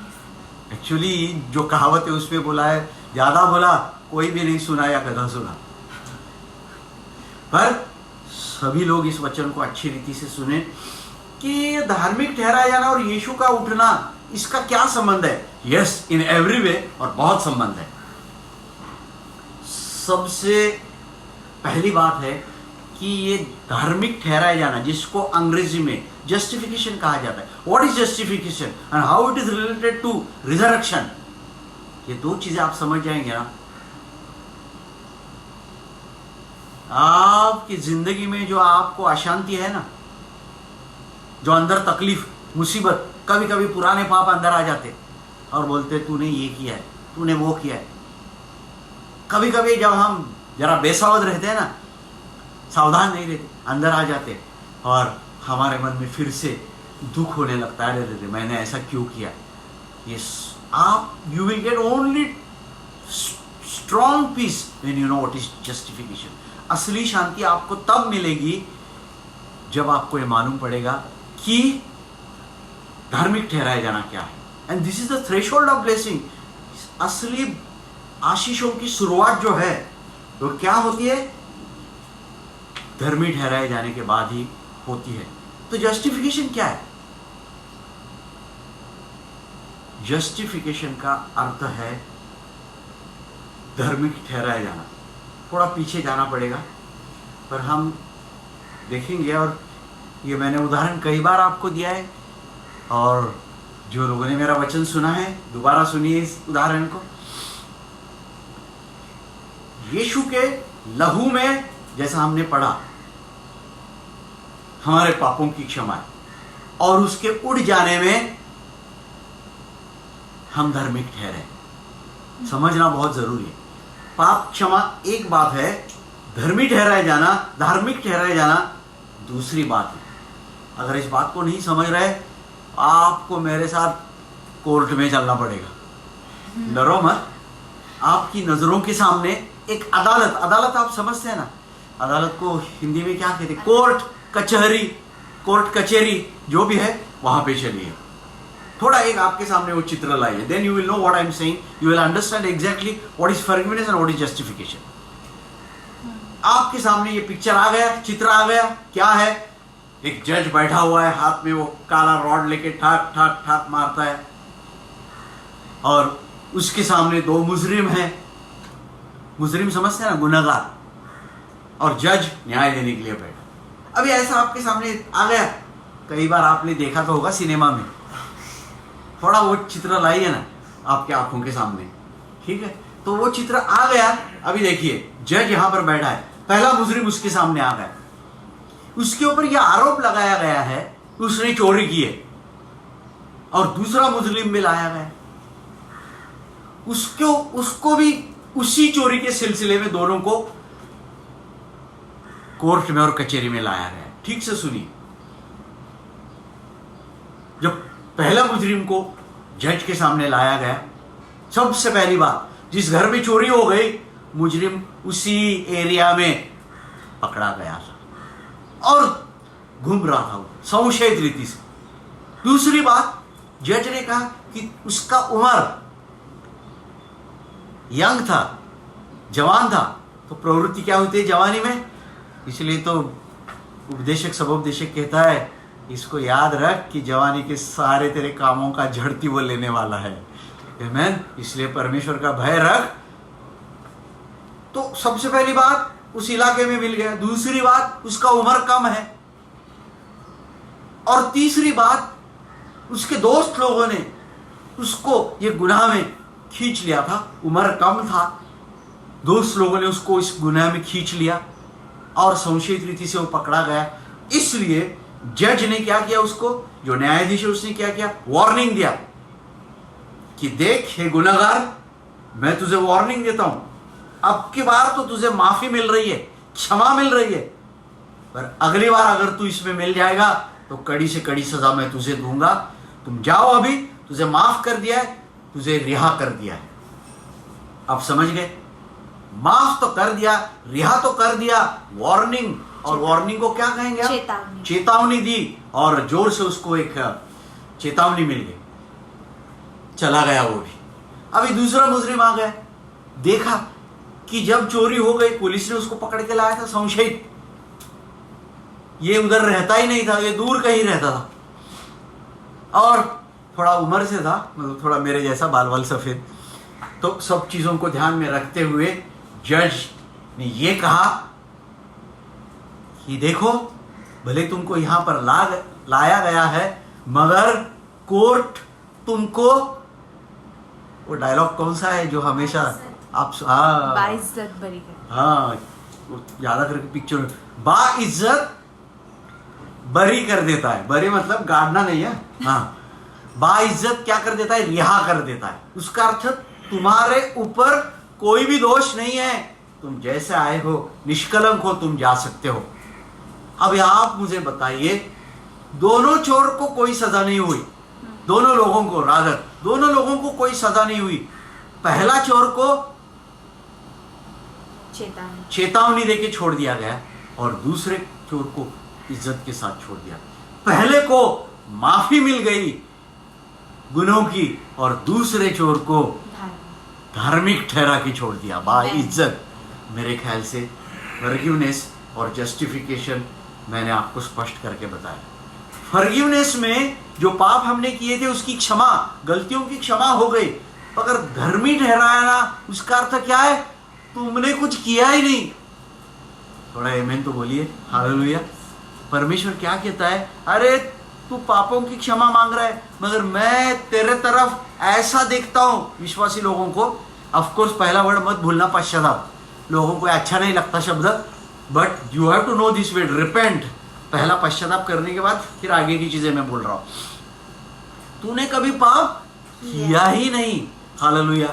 एक्चुअली जो कहावत है उसमें बोला है, ज्यादा बोला कोई भी नहीं सुना या गधा सुना। पर सभी लोग इस वचन को अच्छी रीति से सुने कि धार्मिक ठहराया जाना और यीशु का उठना, इसका क्या संबंध है? यस, इन एवरी वे, और बहुत संबंध है। सबसे पहली बात है कि ये धार्मिक ठहराया जाना, जिसको अंग्रेजी में जस्टिफिकेशन कहा जाता है। What is justification and how it is related to resurrection, ये दो चीजें आप समझ जाएंगे ना, आपकी जिंदगी में जो आपको अशांति है ना, जो अंदर तकलीफ, मुसीबत, कभी कभी पुराने पाप अंदर आ जाते और बोलते तूने ये किया है, तूने वो किया है। कभी कभी जब हम जरा बेसावध रहते हैं ना, सावधान नहीं रहते, अंदर आ जाते और हमारे मन में फिर से दुख होने लगता है, अरे मैंने ऐसा क्यों किया। ये आप you will get only strong peace when you know what is justification. असली शांति आपको तब मिलेगी जब आपको ये मालूम पड़ेगा कि धार्मिक ठहराया जाना क्या है। And this is the threshold of blessing. असली आशीषों की शुरुआत जो है वो क्या होती है? धर्मी ठहराए जाने के बाद ही होती है। तो जस्टिफिकेशन क्या है? जस्टिफिकेशन का अर्थ है धार्मिक ठहराया जाना। थोड़ा पीछे जाना पड़ेगा पर हम देखेंगे, और ये मैंने उदाहरण कई बार आपको दिया है, और जो लोगों ने मेरा वचन सुना है दोबारा सुनिए इस उदाहरण को। यीशु के लहू में, जैसा हमने पढ़ा, हमारे पापों की क्षमा है, और उसके उड़ जाने में हम धार्मिक ठहरे। समझना बहुत जरूरी है। पाप क्षमा एक बात है, धर्मी ठहराया जाना, धार्मिक ठहराया जाना दूसरी बात है। अगर इस बात को नहीं समझ रहे, आपको मेरे साथ कोर्ट में चलना पड़ेगा। डरो मत। आपकी नजरों के सामने एक अदालत, अदालत आप समझते हैं ना, अदालत को हिंदी में क्या कहते हैं? कोर्ट, कचहरी, कोर्ट कचहरी जो भी है, वहां पे चलिए। थोड़ा एक आपके सामने वो चित्र लाइए, then you will know what I am saying, you will understand exactly what is forgiveness and what is justification. आपके सामने ये पिक्चर आ गया, चित्र आ गया, क्या है? एक जज बैठा हुआ है, हाथ में वो काला रॉड लेके ठाक ठाक ठाक मारता है, और उसके सामने दो मुजरिम हैं। मुजरिम समझते हैं ना, गुनहगार, और जज न्याय देने के लिए बैठा। अभी ऐसा आपके सामने आ गया, कई बार आपने देखा तो होगा सिनेमा में, थोड़ा वो चित्र लाइए ना आपके आंखों के सामने, ठीक है? तो वो चित्र आ गया। अभी देखिए, जज यहां पर बैठा है, पहला मुजरिम उसके सामने आ गया, उसके ऊपर यह आरोप लगाया गया है कि उसने चोरी की है, और दूसरा मुजरिम भी लाया गया, उसको भी उसी चोरी के सिलसिले में दोनों को कोर्ट में और कचहरी में लाया गया। ठीक से सुनिए, जब पहला मुजरिम को जज के सामने लाया गया, सबसे पहली बात, जिस घर में चोरी हो गई, मुजरिम उसी एरिया में पकड़ा गया था और घूम रहा था संशयित रीति से। दूसरी बात, जज ने कहा कि उसका उम्र यंग था, जवान था। तो प्रवृत्ति क्या होती है जवानी में? इसलिए तो उपदेशक सबोपदेशक कहता है, इसको याद रख कि जवानी के सारे तेरे कामों का झड़ती वो लेने वाला है। आमीन। इसलिए परमेश्वर का भय रख। तो सबसे पहली बात, उस इलाके में मिल गया। दूसरी बात, उसका उम्र कम है। और तीसरी बात, उसके दोस्त लोगों ने उसको ये गुनाह में खींच लिया था। उम्र कम था, दोस्त लोगों ने उसको इस गुनाह में खींच लिया और संशयित रीति से वो पकड़ा गया। इसलिए जज ने क्या किया, उसको जो न्यायाधीश है उसने क्या किया, वार्निंग दिया कि देख हे गुनहगार, मैं तुझे वार्निंग देता हूं, अब की बार तो तुझे माफी मिल रही है, क्षमा मिल रही है, पर अगली बार अगर तू इसमें मिल जाएगा तो कड़ी से कड़ी सजा मैं तुझे दूंगा। तुम जाओ, अभी तुझे माफ कर दिया है, तुझे रिहा कर दिया है। आप समझ गए? माफ तो कर दिया, रिहा तो कर दिया, वार्निंग, और वार्निंग को क्या कहेंगे आप? चेतावनी। चेतावनी दी, और जोर से उसको एक चेतावनी मिल गई, चला गया वो भी। अभी दूसरा मुजरिम आ गया, देखा कि जब चोरी हो गई, पुलिस ने उसको पकड़ के लाया था संशयित। ये उधर रहता ही नहीं था, ये दूर कहीं रहता था, और थोड़ा उम्र से था, मतलब थोड़ा मेरे जैसा, बाल बाल सफेद। तो सब चीजों को ध्यान में रखते हुए जज ने ये कहा कि देखो, भले तुमको यहां पर लाया गया है, मगर कोर्ट तुमको, वो डायलॉग कौन सा है जो हमेशा आप, हाँ, बाइज्जत बरी कर, हाँ, ज्यादा करके पिक्चर, बाइज्जत बरी कर देता है। बरी मतलब गाड़ना नहीं है, हाँ, बाइज्जत क्या कर देता है, रिहा कर देता है। उसका अर्थ तुम्हारे ऊपर कोई भी दोष नहीं है, तुम जैसे आए हो निष्कलंक हो, तुम जा सकते हो। अब आप मुझे बताइए, दोनों चोर को कोई सजा नहीं हुई, दोनों लोगों को, रादर दोनों लोगों को कोई सजा नहीं हुई। पहला चोर को चेतावनी देके छोड़ दिया गया, और दूसरे चोर को इज्जत के साथ छोड़ दिया। पहले को माफी मिल गई गुनों की, और दूसरे चोर को धार्मिक ठहरा के छोड़ दिया, बाय इज्जत। मेरे ख्याल से फॉरगिवनेस और जस्टिफिकेशन मैंने आपको स्पष्ट करके बताया। फॉरगिवनेस में जो पाप हमने किए थे उसकी क्षमा, गलतियों की क्षमा हो गई। अगर धर्मी ठहराना, उसका अर्थ क्या है, तुमने कुछ किया ही नहीं। थोड़ा आमीन तो बोलिए, हालेलुया। परमेश्वर क्या कहता है, अरे तू पापों की क्षमा मांग रहा है, मगर मैं तेरे तरफ ऐसा देखता हूं विश्वासी लोगों को। ऑफ कोर्स पहला वर्ड मत भूलना, पश्चाताप। लोगों को अच्छा नहीं लगता शब्द, but you have to know this word, repent. पहला पश्चाताप करने के बाद फिर आगे की चीजें मैं बोल रहा हूं। तूने कभी पाप किया ही नहीं, हालेलुया।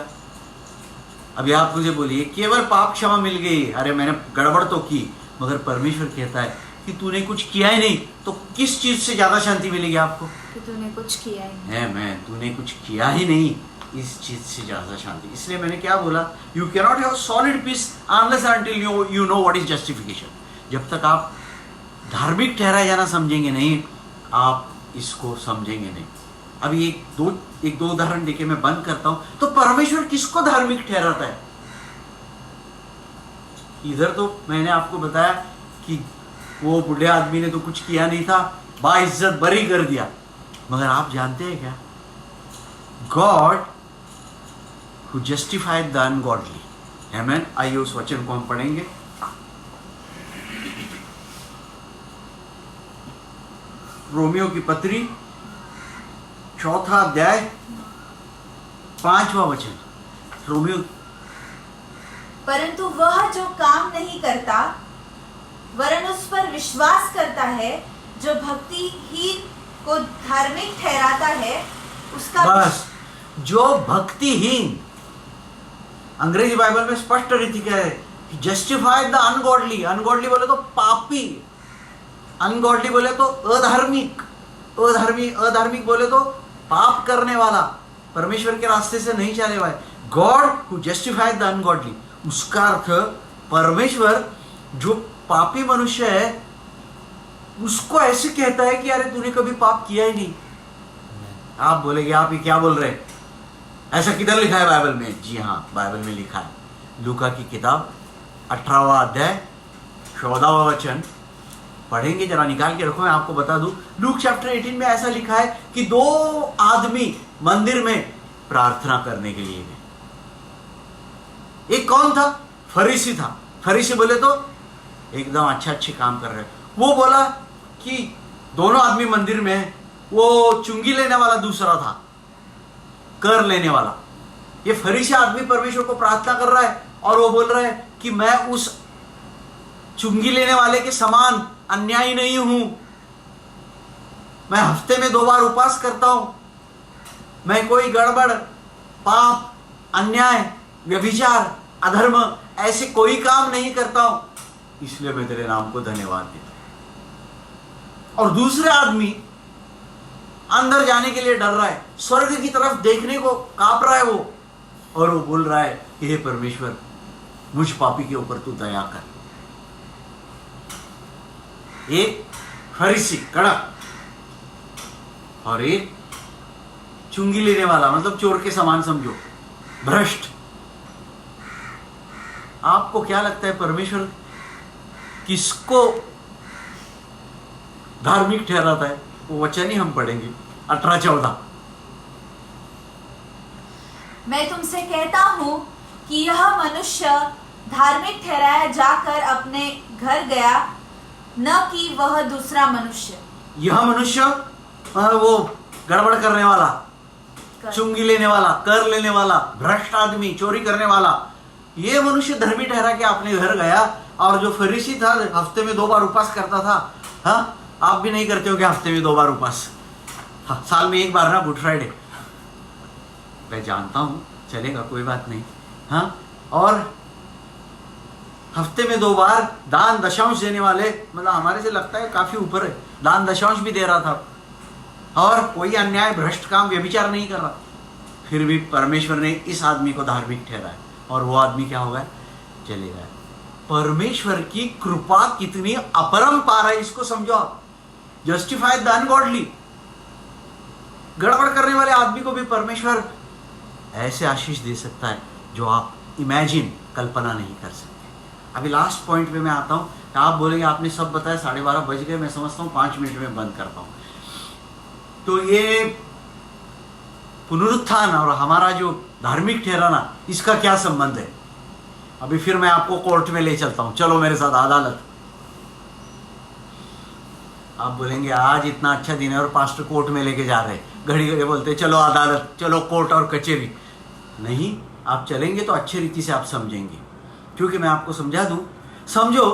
अभी आप मुझे बोलिए, केवल पाप क्षमा मिल गई, अरे मैंने गड़बड़ तो की, मगर परमेश्वर कहता है कि तूने कुछ किया ही नहीं, तो किस चीज से ज्यादा शांति मिलेगी आपको? कि तूने कुछ किया ही नहीं। है, मैं तूने कुछ किया ही नहीं, इस चीज से ज्यादा शांति। इसलिए मैंने क्या बोला, you can not have solid peace unless until you know what is justification. जब तक आप धार्मिक ठहराया जाना समझेंगे नहीं, आप इसको समझेंगे नहीं। अभी एक दो उदाहरण देके मैं बंद करता हूं। तो परमेश्वर किसको धार्मिक ठहराता है? इधर तो मैंने आपको बताया कि वो बूढ़े आदमी ने तो कुछ किया नहीं था, बाइज्जत बरी कर दिया। मगर आप जानते हैं क्या, God who justified the ungodly. आमीन। आइए उस वचन को हम पढ़ेंगे। रोमियो की पत्री 4 अध्याय 5वां वचन। रोमियो, परंतु वह जो काम नहीं करता वरन उस पर विश्वास करता है जो भक्तिहीन को धार्मिक ठहराता है उसका बस जो भक्तिहीन, अंग्रेजी बाइबल में स्पष्ट रीति क्या है, जस्टिफाइड द अनगॉडली। अनगॉडली बोले तो पापी, अनगॉडली बोले तो अधार्मिक, अधार्मिक बोले तो पाप करने वाला, परमेश्वर के रास्ते से नहीं चले वाले। God who justified the ungodly, उसका अर्थ परमेश्वर जो पापी मनुष्य है उसको ऐसे कहता है कि अरे तूने कभी पाप किया ही नहीं। आप बोलेंगे आप ये क्या बोल रहे हैं, ऐसा किधर लिखा है बाइबल में? जी हाँ, बाइबल में लिखा है। लूका की किताब 18वां अध्याय 14वां वचन पढ़ेंगे, जरा निकाल के रखो, मैं आपको बता दूं। लूक चैप्टर 18 में ऐसा लिखा है कि 2 आदमी मंदिर में प्रार्थना करने के लिए गए। एक कौन था? फरीसी था। फरीसी बोले तो एकदम अच्छे काम कर रहे। वो बोला कि दोनों आदमी मंदिर में है, वो चुंगी लेने वाला दूसरा था, कर लेने वाला। ये फरीसी आदमी परमेश्वर को प्रार्थना कर रहा है और वो बोल रहा है कि मैं उस चुंगी लेने वाले के समान अन्यायी नहीं हूं, मैं हफ्ते में 2 बार उपवास करता हूं, मैं कोई गड़बड़, पाप, अन्याय, व्यभिचार, अधर्म ऐसे कोई काम नहीं करता हूं, इसलिए मैं तेरे नाम को धन्यवाद देता हूं। और दूसरे आदमी अंदर जाने के लिए डर रहा है, स्वर्ग की तरफ देखने को कांप रहा है वो, और वो बोल रहा है कि हे परमेश्वर, मुझ पापी के ऊपर तू दया कर। एक फरीसी कड़क और एक चुंगी लेने वाला, मतलब चोर के समान समझो, भ्रष्ट। आपको क्या लगता है परमेश्वर किसको धार्मिक ठहराता है? वो वचन ही हम पढ़ेंगे 18-14। मैं तुमसे कहता हूं कि यह मनुष्य धार्मिक ठहराया जाकर अपने घर गया, न कि वह दूसरा मनुष्य। यह मनुष्य वो गड़बड़ करने वाला, चुंगी लेने वाला, कर लेने वाला, भ्रष्ट आदमी, चोरी करने वाला, ये मनुष्य धर्मी ठहरा के अपने घर गया। और जो फरीसी था, हफ्ते में 2 बार उपवास करता था। हाँ, आप भी नहीं करते हो क्या हफ्ते में 2 बार उपवास? हाँ, साल में 1 बार ना, गुड फ्राइडे। मैं जानता हूं, चलेगा, कोई बात नहीं। हाँ, और हफ्ते में 2 बार दान दशांश देने वाले, मतलब हमारे से लगता है काफी ऊपर है, दान दशांश भी दे रहा था, और कोई अन्याय, भ्रष्ट काम, व्यभिचार नहीं कर रहा। फिर भी परमेश्वर ने इस आदमी को धार्मिक ठहराया, और वो आदमी क्या हो गया? चले गया। परमेश्वर की कृपा कितनी अपरंपार है, इसको समझो आप। जस्टिफाइड द अनगॉडली, गड़बड़ करने वाले आदमी को भी परमेश्वर ऐसे आशीष दे सकता है जो आप इमेजिन, कल्पना नहीं कर सकते। अभी लास्ट पॉइंट पे मैं आता हूं। आप बोलेंगे आपने सब बताया, 12:30 बज गए, मैं समझता हूं 5 मिनट में बंद करता हूं। तो ये पुनरुत्थान और हमारा जो धार्मिक ठहराना, इसका क्या संबंध है? अभी फिर मैं आपको कोर्ट में ले चलता हूं, चलो मेरे साथ अदालत। आप बोलेंगे आज इतना अच्छा दिन है और पास्टर कोर्ट में लेके जा रहे हैं, घड़ी घड़ी बोलते चलो अदालत, चलो कोर्ट और कचहरी। नहीं, आप चलेंगे तो अच्छी रीति से आप समझेंगे, क्योंकि मैं आपको समझा दूं। समझो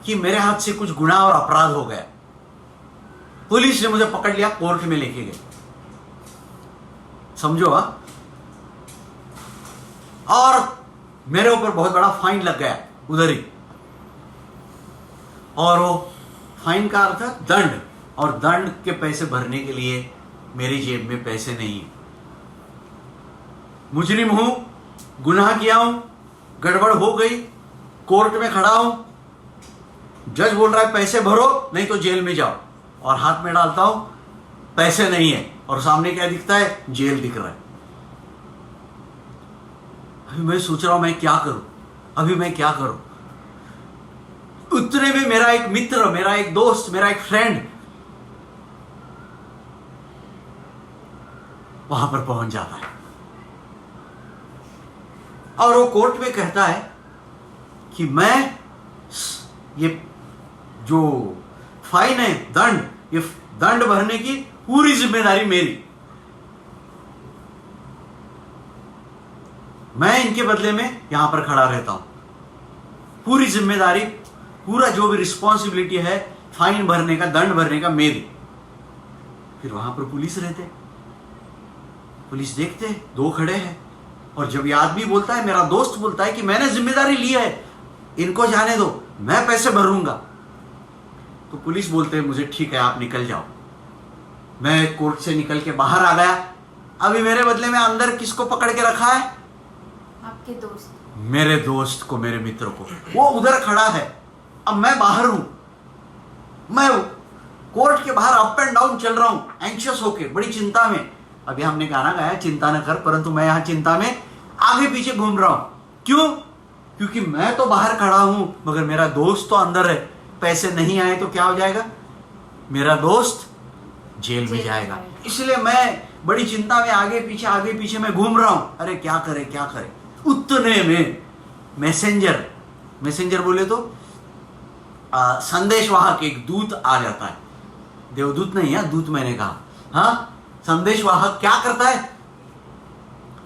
कि मेरे हाथ से कुछ गुनाह और अपराध हो गया, पुलिस ने मुझे पकड़ लिया, कोर्ट में लेके गए, समझो। हाँ, और मेरे ऊपर बहुत बड़ा फाइन लग गया उधर ही, और वो फाइन का अर्थ है दंड, और दंड के पैसे भरने के लिए मेरी जेब में पैसे नहीं है। मुजरिम हूं, गुनाह किया हूं, गड़बड़ हो गई, कोर्ट में खड़ा हूं, जज बोल रहा है पैसे भरो नहीं तो जेल में जाओ, और हाथ में डालता हूं पैसे नहीं है, और सामने क्या दिखता है? जेल दिख रहा है। अभी मैं सोच रहा हूं मैं क्या करूं, अभी मैं क्या करूं? उतने में मेरा एक मित्र, मेरा एक दोस्त, मेरा एक फ्रेंड वहां पर पहुंच जाता है और वो कोर्ट में कहता है कि मैं ये जो फाइन है, दंड, ये दंड भरने की पूरी जिम्मेदारी मेरी, मैं इनके बदले में यहां पर खड़ा रहता हूं, पूरी जिम्मेदारी, पूरा जो भी रिस्पॉन्सिबिलिटी है फाइन भरने का, दंड भरने का, मेरी। फिर वहां पर पुलिस रहते, पुलिस देखते दो खड़े हैं और जब ये आदमी बोलता है, मेरा दोस्त बोलता है कि मैंने जिम्मेदारी ली है, इनको जाने दो, मैं पैसे भरूंगा, तो पुलिस बोलते हैं मुझे ठीक है आप निकल जाओ। मैं कोर्ट से निकल के बाहर आ गया, अभी मेरे बदले में अंदर किसको पकड़ के रखा है? आपके दोस्त, मेरे दोस्त को, मेरे मित्र को। वो उधर खड़ा है, अब मैं बाहर हूं, मैं कोर्ट के बाहर अप एंड डाउन चल रहा हूं एंशियस होके, बड़ी चिंता में। अभी हमने गाना गाया चिंता न कर, परंतु मैं यहां चिंता में आगे पीछे घूम रहा हूं। क्यों? क्योंकि मैं तो बाहर खड़ा हूं मगर मेरा दोस्त तो अंदर है, पैसे नहीं आए तो क्या हो जाएगा? मेरा दोस्त जेल में जाएगा। इसलिए मैं बड़ी चिंता में आगे पीछे मैं घूम रहा हूं, अरे क्या करे क्या करे। उतने में मैसेंजर बोले तो संदेशवाहक, एक दूत आ जाता है, देवदूत नहीं है, दूत मैंने कहा, हाँ, संदेशवाहक क्या करता है?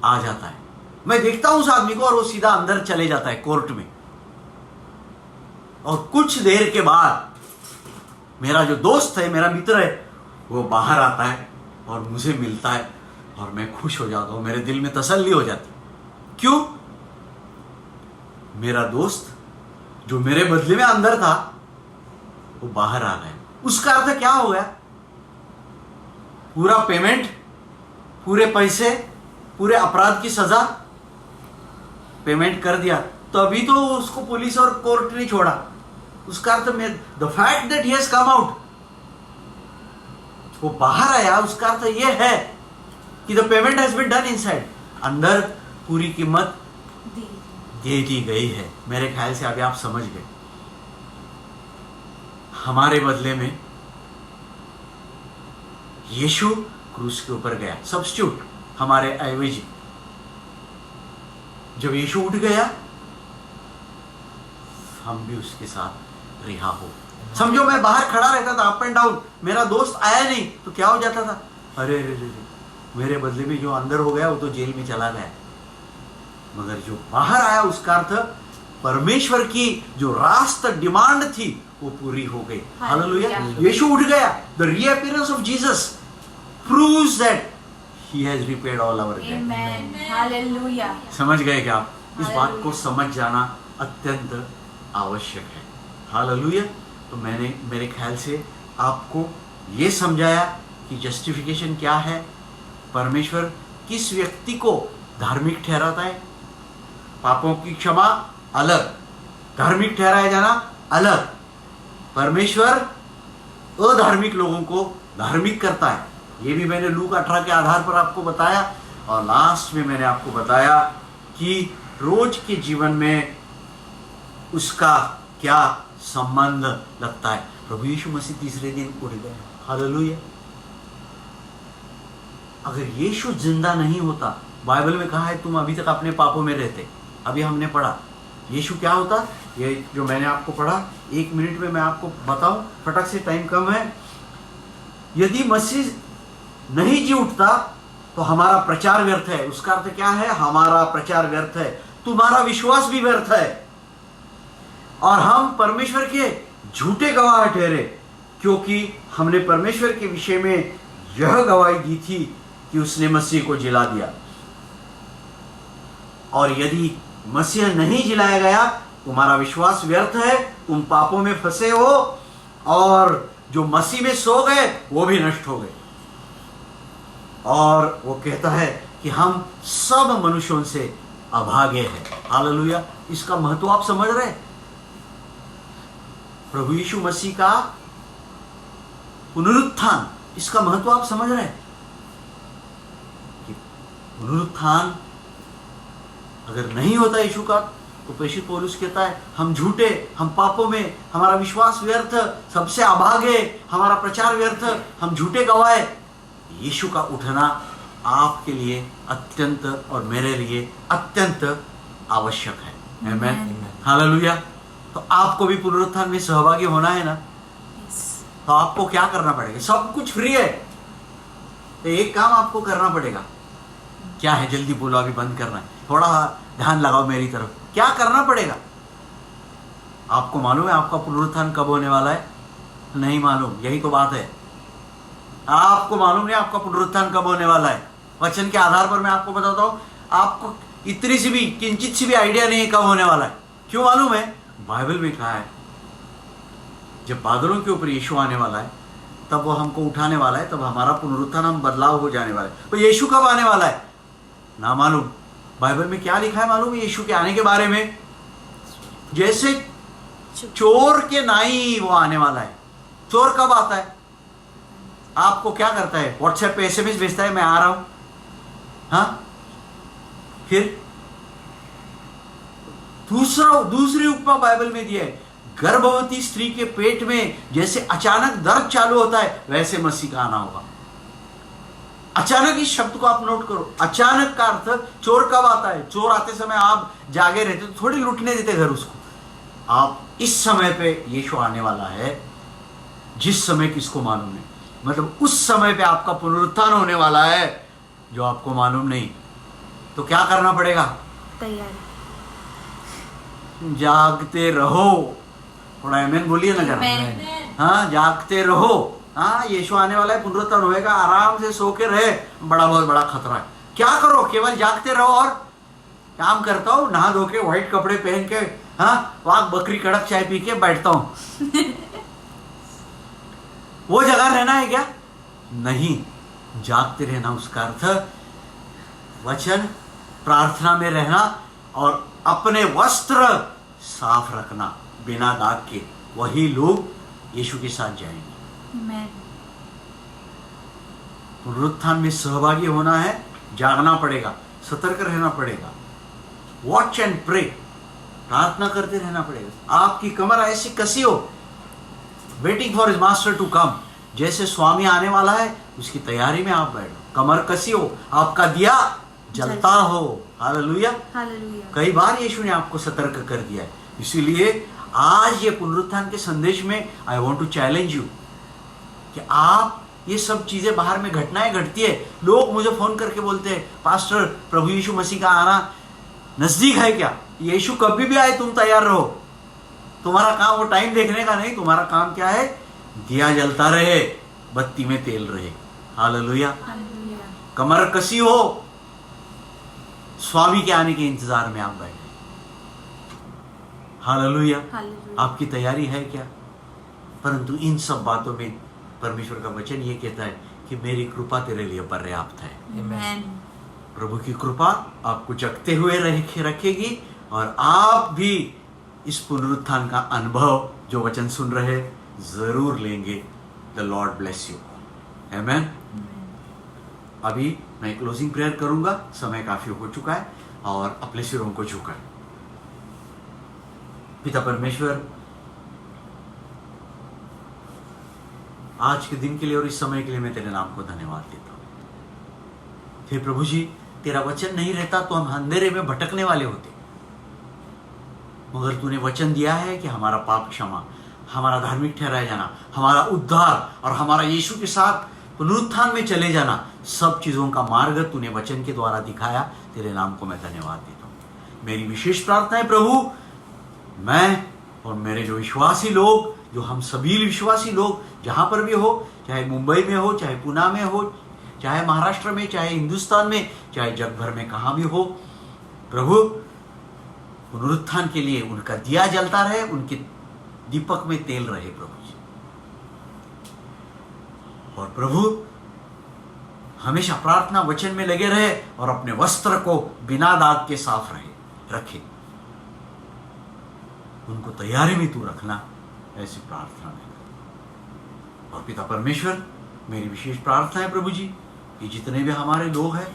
आ जाता है। मैं देखता हूं उस आदमी को और वो सीधा अंदर चले जाता है कोर्ट में। और कुछ देर के बाद मेरा जो दोस्त है, मेरा मित्र है, वो बाहर आता है और मुझे मिलता है और मैं खुश हो जाता हूं, मेरे दिल में तसल्ली हो जाती। क्यों? मेरा दोस्त जो मेरे बदले में अंदर था वो बाहर आ गया। उसका अर्थ क्या हो गया? पूरा पेमेंट, पूरे पैसे, पूरे अपराध की सजा पेमेंट कर दिया, तो अभी तो उसको पुलिस और कोर्ट ने छोड़ा। उसका अर्थ में the fact that he has come out, वो बाहर आया, उसका अर्थ यह है कि the payment has been done inside, अंदर पूरी कीमत दे दी गई है। मेरे ख्याल से अभी आप समझ गए। हमारे बदले में यीशु क्रूस के ऊपर गया, सब्स्टिट्यूट हमारे एवजी। जब यीशु उठ गया, हम भी उसके साथ रिहा हो। समझो मैं बाहर खड़ा रहता था अप एंड डाउन, मेरा दोस्त आया नहीं तो क्या हो जाता था? अरे रे रे, मेरे बदले में जो अंदर हो गया वो तो जेल में चला गया। मगर जो बाहर आया, उसका अर्थ परमेश्वर की जो रास्त डिमांड थी वो पूरी हो गई। हालेलुया। यीशु उठ गया। The reappearance of Jesus proves that he has repaid all our debt. Amen, hallelujah. समझ गए क्या आप? इस बात को समझ जाना अत्यंत आवश्यक है। हालेलुया। तो मैंने मेरे ख्याल से आपको ये समझाया कि जस्टिफिकेशन क्या है, परमेश्वर किस व्यक्ति को धार्मिक ठहराता है। पापों की क्षमा अलग, धार्मिक ठहराया जाना अलग। परमेश्वर अधार्मिक लोगों को धार्मिक करता है। ये भी मैंने लूका 18 के आधार पर आपको बताया। और लास्ट में मैंने आपको बताया कि रोज के जीवन में उसका क्या संबंध लगता है। प्रभु यीशु मसीह तीसरे दिन उठ गए। हालेलुया। अगर यीशु जिंदा नहीं होता, बाइबल में कहा है तुम अभी तक अपने पापों में रहते। अभी हमने पढ़ा यीशु क्या होता, ये जो मैंने आपको पढ़ा 1 मिनट में मैं आपको बताऊं, फटक से, टाइम कम है। यदि मसीह नहीं जी उठता तो हमारा प्रचार व्यर्थ है। उसका अर्थ क्या है? हमारा प्रचार व्यर्थ है, तुम्हारा विश्वास भी व्यर्थ है, और हम परमेश्वर के झूठे गवाह ठहरे, क्योंकि हमने परमेश्वर के विषय में यह गवाही दी थी कि उसने मसीह को जिला दिया। और यदि मसीह नहीं जिलाया गया, तुम्हारा विश्वास व्यर्थ है, तुम पापों में फंसे हो, और जो मसीह में सो गए वो भी नष्ट हो गए। और वो कहता है कि हम सब मनुष्यों से अभागे हैं। हालेलुया। इसका महत्व आप समझ रहे हैं? प्रभु यीशु मसीह का पुनरुत्थान, इसका महत्व आप समझ रहे हैं? कि पुनरुत्थान अगर नहीं होता यीशु का, तो प्रेषित पौलुस कहता है हम झूठे, हम पापों में, हमारा विश्वास व्यर्थ, सबसे अभागे, हमारा प्रचार व्यर्थ, हम झूठे गवाह। यीशु का उठना आपके लिए अत्यंत और मेरे लिए अत्यंत आवश्यक है। Amen, hallelujah. तो आपको भी पुनरुत्थान में सहभागी होना है ना, तो आपको क्या करना पड़ेगा? सब कुछ फ्री है, तो एक काम आपको करना पड़ेगा। क्या है? जल्दी बोलो, अभी बंद करना है। थोड़ा ध्यान लगाओ मेरी तरफ। क्या करना पड़ेगा? आपको मालूम है आपका पुनरुत्थान कब होने वाला है? नहीं मालूम, यही तो बात है। आपको मालूम नहीं आपका पुनरुत्थान कब होने वाला है। वचन के आधार पर मैं आपको बताता हूं, आपको इतनी सी भी, किंचित सी भी आइडिया नहीं है कब होने वाला है। क्यों मालूम है? बाइबल में कहा है जब बादलों के ऊपर यीशु आने वाला है, तब वो हमको उठाने वाला है, तब हमारा पुनरुत्थान, हम बदलाव हो जाने वाला है। तो यीशु कब आने वाला है? ना मालूम। बाइबल में क्या लिखा है मालूम है यीशु के आने के बारे में? जैसे चोर के नाई वो आने वाला है। चोर कब आता है? आपको क्या करता है? व्हाट्सएप पे SMS भेजता है, मैं आ रहा हूं। हाँ, फिर दूसरी उपमा बाइबल में दिया है, गर्भवती स्त्री के पेट में जैसे अचानक दर्द चालू होता है, वैसे मसीह का आना होगा। अचानक, इस शब्द को आप नोट करो। अचानक का अर्थ चोर कब आता है? चोर आते समय आप जागे रहते तो थोड़ी लूटने देते घर उसको। आप इस समय पे यीशु आने वाला है, जिस समय किसको मालूम नहीं, मतलब उस समय पे आपका पुनरुत्थान होने वाला है जो आपको मालूम नहीं। तो क्या करना पड़ेगा? तैयारी। जागते रहो। थोड़ा आमेन बोलिए ना जरा। हाँ, जागते रहो। हाँ, यीशु आने वाला है, पुनरुत्थान होएगा, आराम से सो के रहे। बहुत बड़ा खतरा है। क्या करो? केवल जागते रहो और काम करता हूँ, नहा धो के व्हाइट कपड़े पहन के, हाँ, वहां बकरी कड़क चाय पी के बैठता हूं। वो जगह रहना है क्या? नहीं, जागते रहना। उसका अर्थ वचन, प्रार्थना में रहना और अपने वस्त्र साफ रखना बिना दाग के। वही लोग यीशु के साथ जाएंगे। पुनरुत्थान में सहभागी होना है, जागना पड़ेगा, सतर्क रहना पड़ेगा, वॉच एंड प्रे, प्रार्थना करते रहना पड़ेगा। आपकी कमर ऐसी कसी हो, waiting for his master to come. जैसे स्वामी आने वाला है उसकी तैयारी में आप बैठो, कमर कसी हो, आपका दिया जलता हो। Hallelujah, hallelujah. कई बार यीशु ने आपको सतर्क कर दिया है। इसीलिए आज ये पुनरुत्थान के संदेश में I want to challenge you कि आप, ये सब चीजें बाहर में घटनाएं घटती है। लोग मुझे फोन करके बोलते हैं, पास्टर, प्रभु यीशु मसीह का आना नजदीक है क्या? यीशु कभी भी आए तुम तैयार रहो। तुम्हारा काम वो टाइम देखने का नहीं, तुम्हारा काम क्या है? दिया जलता रहे, बत्ती में तेल रहे। हालेलुया। कमर कसी हो, स्वामी के आने के इंतजार में आप बैठे। हालेलुया। आपकी तैयारी है क्या? परंतु इन सब बातों में परमेश्वर का वचन ये कहता है कि मेरी कृपा तेरे लिए पर्याप्त है। आमेन। प्रभु की कृपा आपको जगते हुए रखेगी और आप भी इस पुनरुत्थान का अनुभव, जो वचन सुन रहे, जरूर लेंगे। The Lord bless you. Amen. अभी मैं क्लोजिंग प्रेयर करूंगा, समय काफी हो चुका है, और अपने सिरों को झुकाएं। पिता परमेश्वर, आज के दिन के लिए और इस समय के लिए मैं तेरे नाम को धन्यवाद देता हूं। हे प्रभु जी, तेरा वचन नहीं रहता तो हम अंधेरे में भटकने वाले होते, मगर तूने वचन दिया है कि हमारा पाप क्षमा, हमारा धार्मिक ठहराया जाना, हमारा उद्धार और हमारा यीशु के साथ पुनरुत्थान में चले जाना, सब चीजों का मार्ग तूने वचन के द्वारा दिखाया। तेरे नाम को मैं धन्यवाद देता हूं। मेरी विशेष प्रार्थना है प्रभु, मैं और मेरे जो विश्वासी लोग, जो हम सभी विश्वासी लोग जहां पर भी हो, चाहे मुंबई में हो, चाहे पुणे में हो, चाहे महाराष्ट्र में, चाहे हिंदुस्तान में, चाहे जग भर में कहां भी हो, प्रभु पुनरुत्थान के लिए उनका दिया जलता रहे, उनके दीपक में तेल रहे प्रभु जी। और प्रभु हमेशा प्रार्थना वचन में लगे रहे और अपने वस्त्र को बिना दाग के साफ रखे। उनको तैयारी में तू रखना, ऐसी प्रार्थना है। और पिता परमेश्वर, मेरी विशेष प्रार्थना है प्रभु जी कि जितने भी हमारे लोग हैं,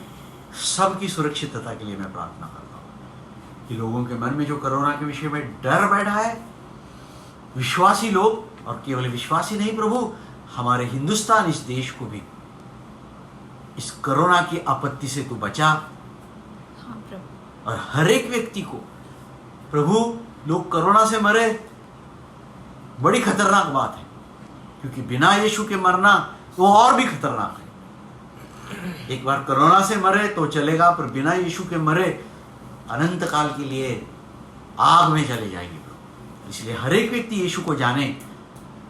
सबकी सुरक्षितता के लिए मैं प्रार्थना करता हूँ। कि लोगों के मन में जो कोरोना के विषय में डर बैठा है, विश्वासी लोग, और केवल विश्वासी नहीं प्रभु, हमारे हिंदुस्तान, इस देश को भी इस कोरोना की आपत्ति से तू बचा। हाँ प्रभु। और हर एक व्यक्ति को प्रभु, लोग कोरोना से मरे, बड़ी खतरनाक बात है, क्योंकि बिना यीशु के मरना वो और भी खतरनाक है। एक बार कोरोना से मरे तो चलेगा, पर बिना यीशु के मरे अनंत काल के लिए आग में चले जाएंगे प्रभु। इसलिए हर एक व्यक्ति यीशु को जाने,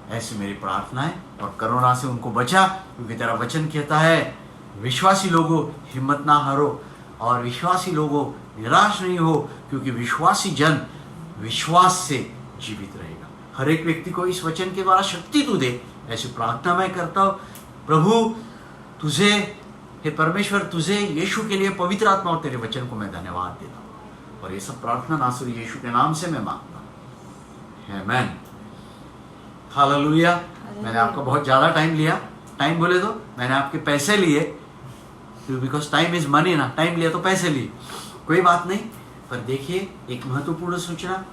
ऐसी मेरी प्रार्थना है, और कोरोना से उनको बचा, क्योंकि तेरा वचन कहता है विश्वासी लोगों हिम्मत ना हारो, और विश्वासी लोगों निराश नहीं हो, क्योंकि विश्वासी जन विश्वास से जीवित रहेगा। हर एक व्यक्ति को इस वचन के द्वारा शक्ति तू दे, ऐसी प्रार्थना मैं करता हूँ प्रभु। तुझे, हे परमेश्वर, तुझे यीशु के लिए पवित्र आत्मा और तेरे वचन को मैं धन्यवाद देता हूँ, और ये सब प्रार्थना नासुरी यीशु के नाम से मैं मांगता हूँ, आमीन। हालेलुया। मैंने आपका बहुत ज़्यादा टाइम लिया, टाइम बोले तो मैंने आपके पैसे लिए, बिकॉज टाइम इज मनी ना, टाइम लिया तो पैसे लिए, कोई बात नहीं। पर देखिए, एक महत्वपूर्ण सूचना,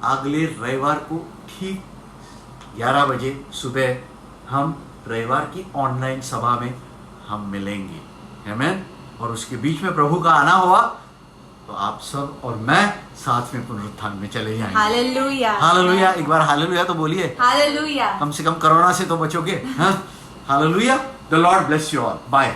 अगले रविवार को ठीक 11 बजे सुबह हम रविवार की ऑनलाइन सभा में हम मिलेंगे, आमीन। और उसके बीच में प्रभु का आना हुआ तो आप सब और मैं साथ में पुनरुत्थान में चले जाएंगे। Hallelujah, hallelujah. एक बार हालेलुया तो बोलिए, हालेलुया। कम से कम कोरोना से तो बचोगे। हाँ, hallelujah. The Lord bless you all, bye.